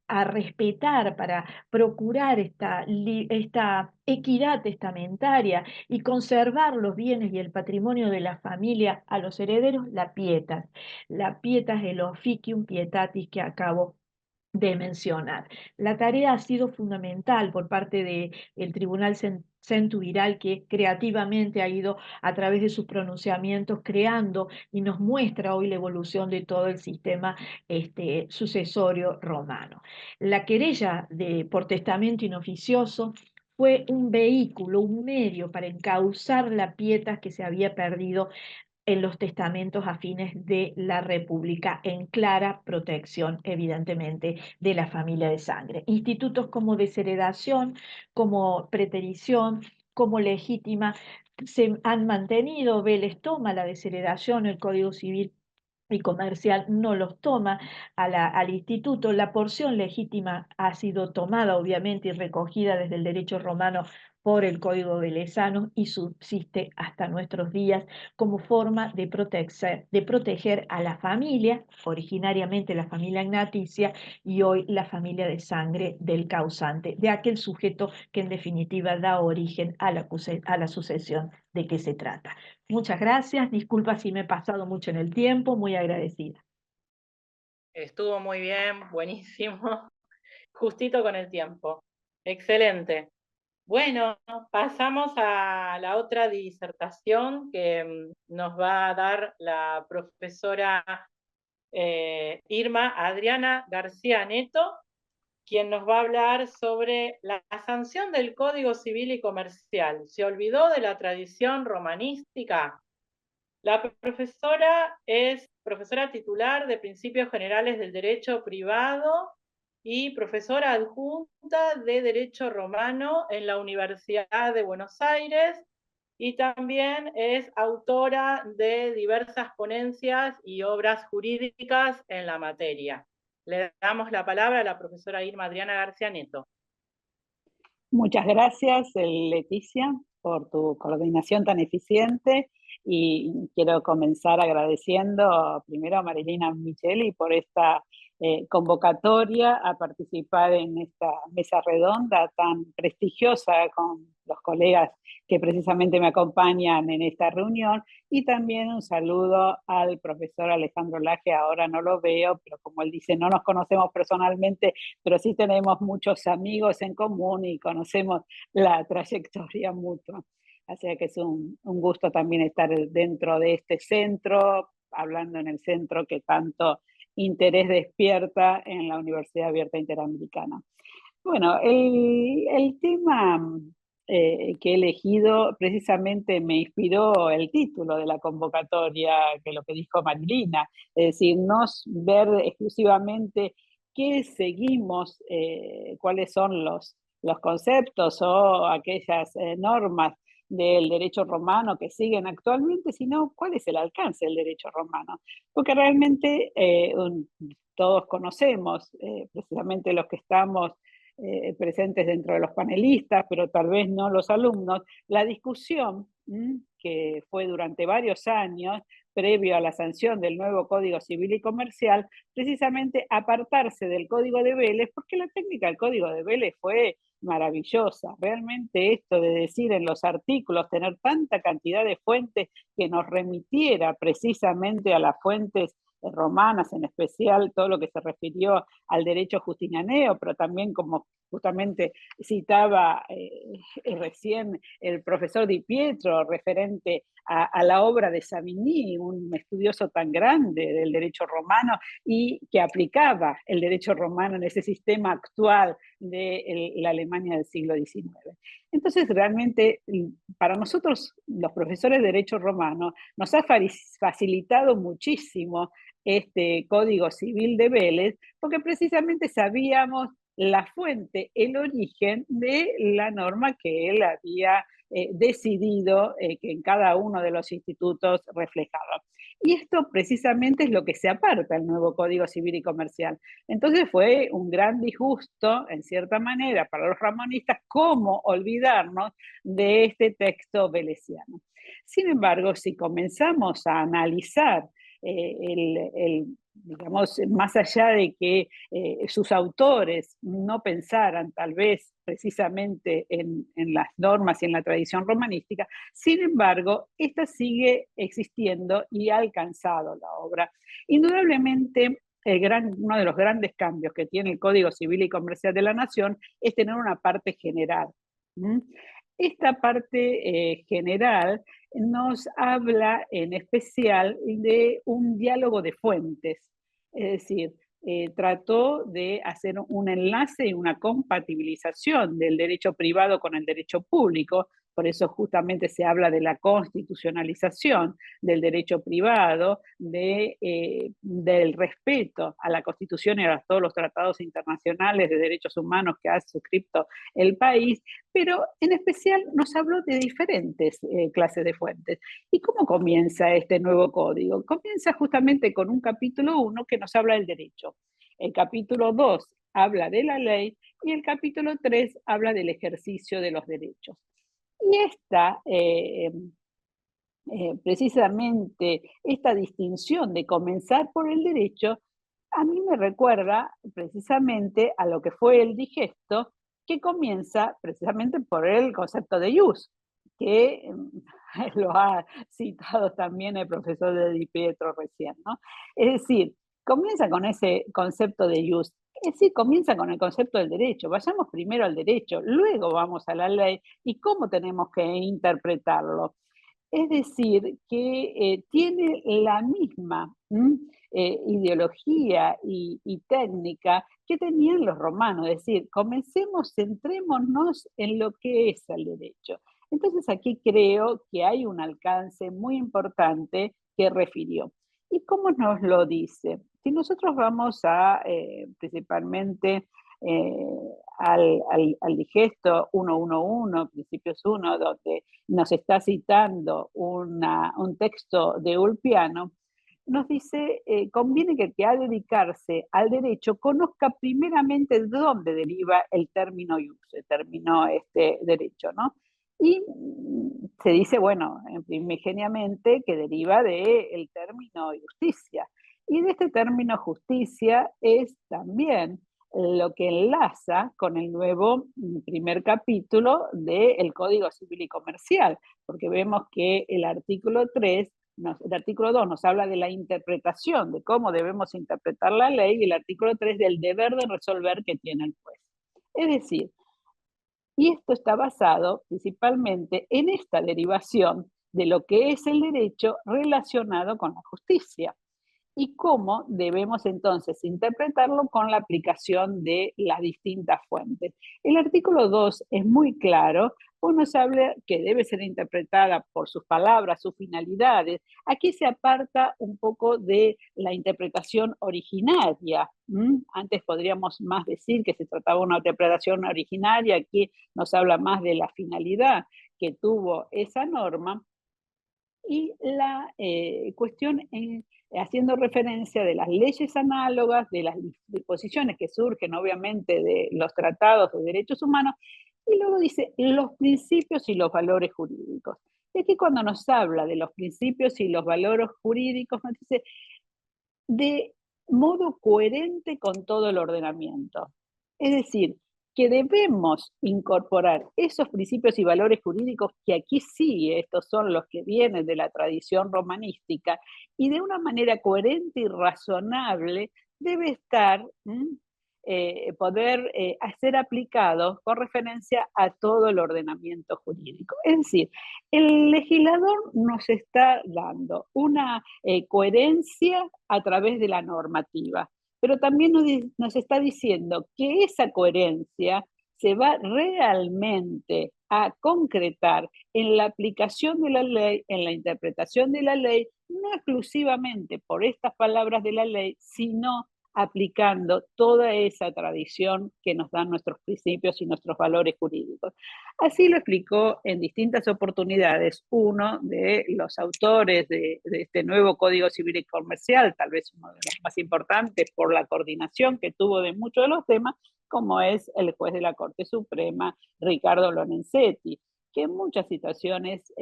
a respetar, para procurar esta equidad testamentaria y conservar los bienes y el patrimonio de la familia a los herederos? La pietas el officium pietatis que acabo de mencionar. La tarea ha sido fundamental por parte del Tribunal Centuviral, que creativamente ha ido a través de sus pronunciamientos creando y nos muestra hoy la evolución de todo el sistema sucesorio romano. La querella por testamento inoficioso fue un vehículo, un medio para encauzar la pietas que se había perdido en los testamentos a fines de la República, en clara protección, evidentemente, de la familia de sangre. Institutos como desheredación, como preterición, como legítima, se han mantenido. Vélez toma la desheredación, el Código Civil y Comercial no los toma al instituto. La porción legítima ha sido tomada, obviamente, y recogida desde el derecho romano por el Código Velezano y subsiste hasta nuestros días como forma de proteger a la familia, originariamente la familia ignaticia y hoy la familia de sangre del causante, de aquel sujeto que en definitiva da origen a la sucesión de que se trata. Muchas gracias, disculpa si me he pasado mucho en el tiempo, muy agradecida. Estuvo muy bien, buenísimo, justito con el tiempo. Excelente. Bueno, pasamos a la otra disertación que nos va a dar la profesora Irma Adriana García Neto, quien nos va a hablar sobre la sanción del Código Civil y Comercial. ¿Se olvidó de la tradición romanística? La profesora es profesora titular de Principios Generales del Derecho Privado y profesora adjunta de Derecho Romano en la Universidad de Buenos Aires, y también es autora de diversas ponencias y obras jurídicas en la materia. Le damos la palabra a la profesora Irma Adriana García Neto. Muchas gracias, Leticia, por tu coordinación tan eficiente, y quiero comenzar agradeciendo primero a Marilina Micheli por esta convocatoria a participar en esta mesa redonda tan prestigiosa con los colegas que precisamente me acompañan en esta reunión, y también un saludo al profesor Alejandro Laje. Ahora no lo veo, pero como él dice, no nos conocemos personalmente, pero sí tenemos muchos amigos en común y conocemos la trayectoria mutua. Así que es un gusto también estar dentro de este centro, hablando en el centro que tanto interés despierta en la Universidad Abierta Interamericana. Bueno, el tema que he elegido precisamente me inspiró el título de la convocatoria, que lo que dijo Marilina, es decir, no ver exclusivamente qué seguimos, cuáles son los conceptos o aquellas normas del derecho romano que siguen actualmente, sino cuál es el alcance del derecho romano. Porque realmente todos conocemos, precisamente los que estamos presentes dentro de los panelistas, pero tal vez no los alumnos, la discusión que fue durante varios años, previo a la sanción del nuevo Código Civil y Comercial, precisamente apartarse del Código de Vélez, porque la técnica del Código de Vélez fue maravillosa. Realmente esto de decir en los artículos, tener tanta cantidad de fuentes que nos remitiera precisamente a las fuentes romanas, en especial todo lo que se refirió al derecho justinianeo, pero también, como justamente citaba recién el profesor Di Pietro, referente a la obra de Savigny, un estudioso tan grande del derecho romano y que aplicaba el derecho romano en ese sistema actual de la Alemania del siglo XIX. Entonces, realmente, para nosotros, los profesores de derecho romano, nos ha facilitado muchísimo este Código Civil de Vélez, porque precisamente sabíamos la fuente, el origen de la norma que él había decidido que en cada uno de los institutos reflejaba. Y esto precisamente es lo que se aparta del nuevo Código Civil y Comercial. Entonces fue un gran disgusto, en cierta manera, para los ramonistas, cómo olvidarnos de este texto velesiano. Sin embargo, si comenzamos a analizar digamos, más allá de que sus autores no pensaran tal vez precisamente en las normas y en la tradición romanística, sin embargo, esta sigue existiendo y ha alcanzado la obra. Indudablemente, uno de los grandes cambios que tiene el Código Civil y Comercial de la Nación es tener una parte general. Esta parte general nos habla en especial de un diálogo de fuentes, es decir, trató de hacer un enlace y una compatibilización del derecho privado con el derecho público. Por eso justamente se habla de la constitucionalización del derecho privado, del respeto a la Constitución y a todos los tratados internacionales de derechos humanos que ha suscrito el país, pero en especial nos habló de diferentes clases de fuentes. ¿Y cómo comienza este nuevo código? Comienza justamente con un capítulo 1 que nos habla del derecho. El capítulo 2 habla de la ley y el capítulo 3 habla del ejercicio de los derechos. Y precisamente esta distinción de comenzar por el derecho, a mí me recuerda precisamente a lo que fue el digesto, que comienza precisamente por el concepto de ius, que lo ha citado también el profesor de Di Pietro recién, ¿no? Es decir, comienza con ese concepto de ius. Es decir, comienza con el concepto del derecho. Vayamos primero al derecho, luego vamos a la ley y cómo tenemos que interpretarlo. Es decir, que tiene la misma ideología y técnica que tenían los romanos. Es decir, centrémonos en lo que es el derecho. Entonces aquí creo que hay un alcance muy importante que refirió. ¿Y cómo nos lo dice? Si nosotros vamos a principalmente al digesto 111, principios 1, donde nos está citando un texto de Ulpiano, nos dice, conviene que el que ha de dedicarse al derecho conozca primeramente de dónde deriva el término ius, el término derecho, ¿no? Y se dice, bueno, primigeniamente que deriva del término justicia. Y de este término justicia es también lo que enlaza con el nuevo primer capítulo del Código Civil y Comercial, porque vemos que el artículo 2 nos habla de la interpretación, de cómo debemos interpretar la ley, y el artículo 3 del deber de resolver que tiene el juez. Es decir, y esto está basado principalmente en esta derivación de lo que es el derecho relacionado con la justicia y cómo debemos entonces interpretarlo con la aplicación de las distintas fuentes. El artículo 2 es muy claro, uno sabe que debe ser interpretada por sus palabras, sus finalidades. Aquí se aparta un poco de la interpretación originaria. Antes podríamos más decir que se trataba de una interpretación originaria, aquí nos habla más de la finalidad que tuvo esa norma. Y la cuestión haciendo referencia de las leyes análogas, de las disposiciones que surgen obviamente de los tratados de derechos humanos, y luego dice los principios y los valores jurídicos. Y aquí cuando nos habla de los principios y los valores jurídicos, nos dice de modo coherente con todo el ordenamiento. Es decir, que debemos incorporar esos principios y valores jurídicos que aquí sí, estos son los que vienen de la tradición romanística, y de una manera coherente y razonable debe estar, poder ser aplicados con referencia a todo el ordenamiento jurídico. Es decir, el legislador nos está dando una coherencia a través de la normativa, pero también nos está diciendo que esa coherencia se va realmente a concretar en la aplicación de la ley, en la interpretación de la ley, no exclusivamente por estas palabras de la ley, sino aplicando toda esa tradición que nos dan nuestros principios y nuestros valores jurídicos. Así lo explicó en distintas oportunidades uno de los autores de este nuevo Código Civil y Comercial, tal vez uno de los más importantes por la coordinación que tuvo de muchos de los temas, como es el juez de la Corte Suprema, Ricardo Lorenzetti, que en muchas situaciones,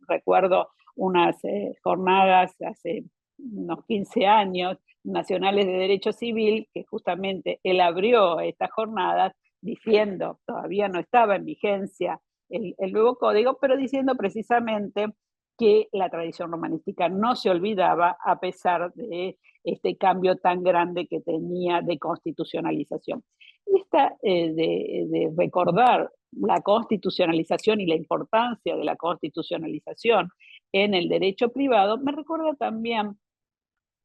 recuerdo unas jornadas hace unos 15 años, nacionales de derecho civil, que justamente él abrió estas jornadas diciendo, todavía no estaba en vigencia el nuevo código, pero diciendo precisamente que la tradición romanística no se olvidaba a pesar de este cambio tan grande que tenía de constitucionalización. Y esta de recordar la constitucionalización y la importancia de la constitucionalización en el derecho privado me recuerda también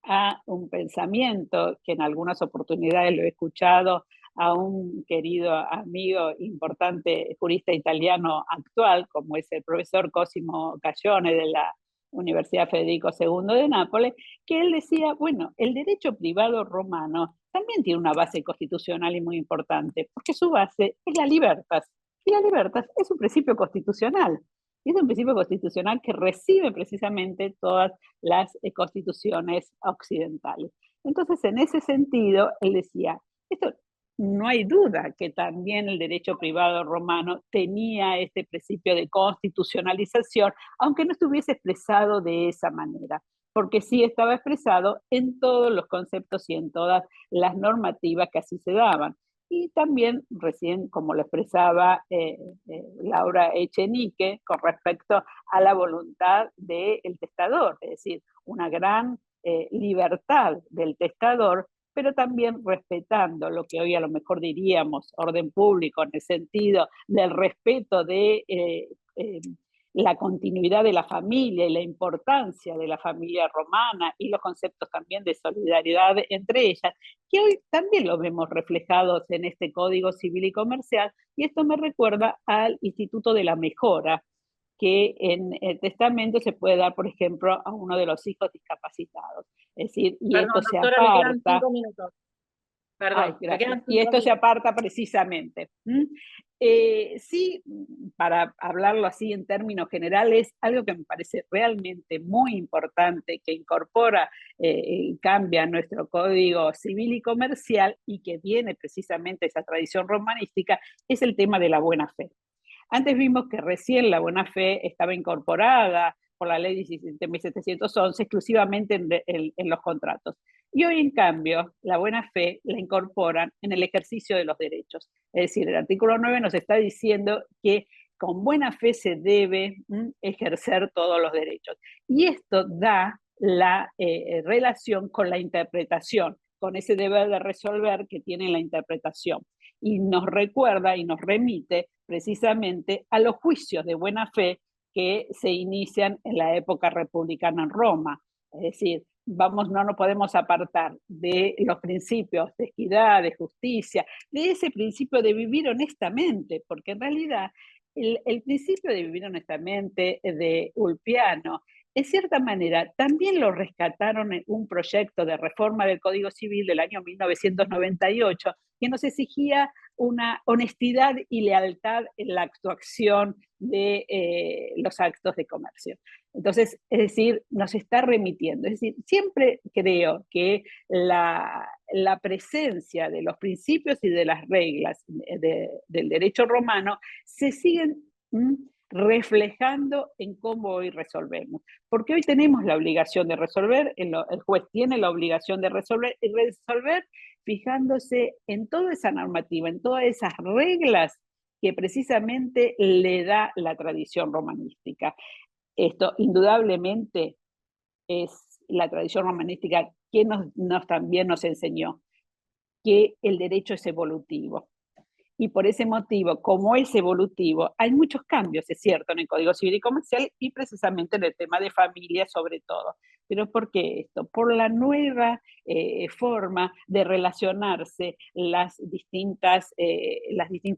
a un pensamiento que en algunas oportunidades lo he escuchado a un querido amigo, importante jurista italiano actual, como es el profesor Cosimo Caglione de la Universidad Federico II de Nápoles, que él decía, bueno, el derecho privado romano también tiene una base constitucional y muy importante, porque su base es la libertas, y la libertas es un principio constitucional. Y es un principio constitucional que recibe precisamente todas las constituciones occidentales. Entonces, en ese sentido, él decía, esto no hay duda que también el derecho privado romano tenía este principio de constitucionalización, aunque no estuviese expresado de esa manera, porque sí estaba expresado en todos los conceptos y en todas las normativas que así se daban. Y también recién, como lo expresaba Laura Echenique, con respecto a la voluntad del testador, es decir, una gran libertad del testador, pero también respetando lo que hoy a lo mejor diríamos orden público, en el sentido del respeto de la continuidad de la familia y la importancia de la familia romana y los conceptos también de solidaridad entre ellas, que hoy también lo vemos reflejados en este Código Civil y Comercial, y esto me recuerda al Instituto de la Mejora, que en el testamento se puede dar, por ejemplo, a uno de los hijos discapacitados. Es decir, y Perdón, esto doctora, se le quedan aparta. 5 minutos. Perdón, Ay, le gracias. quedan Y 5 esto se minutos. aparta precisamente. Sí, para hablarlo así en términos generales, algo que me parece realmente muy importante, que incorpora y cambia nuestro Código Civil y Comercial y que viene precisamente esa tradición romanística, es el tema de la buena fe. Antes vimos que recién la buena fe estaba incorporada por la ley 17.711 exclusivamente en los contratos. Y hoy, en cambio, la buena fe la incorporan en el ejercicio de los derechos. Es decir, el artículo 9 nos está diciendo que con buena fe se debe ejercer todos los derechos. Y esto da la relación con la interpretación, con ese deber de resolver que tiene la interpretación. Y nos recuerda y nos remite precisamente a los juicios de buena fe que se inician en la época republicana en Roma. Es decir, no nos podemos apartar de los principios de equidad, de justicia, de ese principio de vivir honestamente, porque en realidad el principio de vivir honestamente de Ulpiano, en cierta manera, también lo rescataron en un proyecto de reforma del Código Civil del año 1998, que nos exigía una honestidad y lealtad en la actuación de los actos de comercio. Entonces, es decir, nos está remitiendo. Es decir, siempre creo que la presencia de los principios y de las reglas del derecho romano se siguen reflejando en cómo hoy resolvemos. Porque hoy tenemos la obligación de resolver, el juez tiene la obligación de resolver y resolver fijándose en toda esa normativa, en todas esas reglas que precisamente le da la tradición romanística. Esto indudablemente es la tradición romanística que también nos enseñó que el derecho es evolutivo. Y por ese motivo, como es evolutivo, hay muchos cambios, es cierto, en el Código Civil y Comercial y precisamente en el tema de familia sobre todo. ¿Pero por qué esto? Por la nueva forma de relacionarse las distintas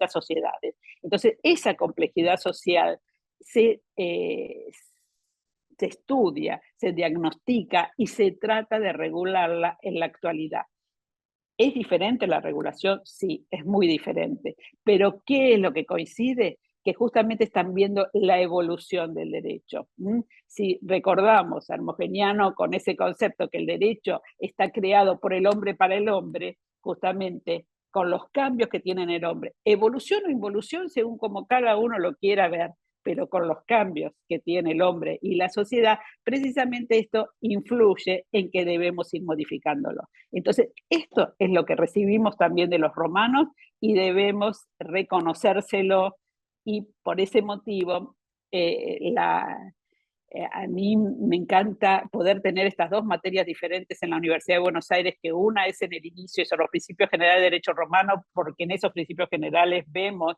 sociedades. Entonces, esa complejidad social se estudia, se diagnostica y se trata de regularla en la actualidad. ¿Es diferente la regulación? Sí, es muy diferente. Pero ¿qué es lo que coincide? Que justamente están viendo la evolución del derecho. Si recordamos a Hermogeniano con ese concepto que el derecho está creado por el hombre para el hombre, justamente con los cambios que tiene el hombre, evolución o involución según como cada uno lo quiera ver, pero con los cambios que tiene el hombre y la sociedad, precisamente esto influye en que debemos ir modificándolo. Entonces, esto es lo que recibimos también de los romanos y debemos reconocérselo, y por ese motivo A mí me encanta poder tener estas dos materias diferentes en la Universidad de Buenos Aires, que una es en el inicio, son los principios generales de derecho romano, porque en esos principios generales vemos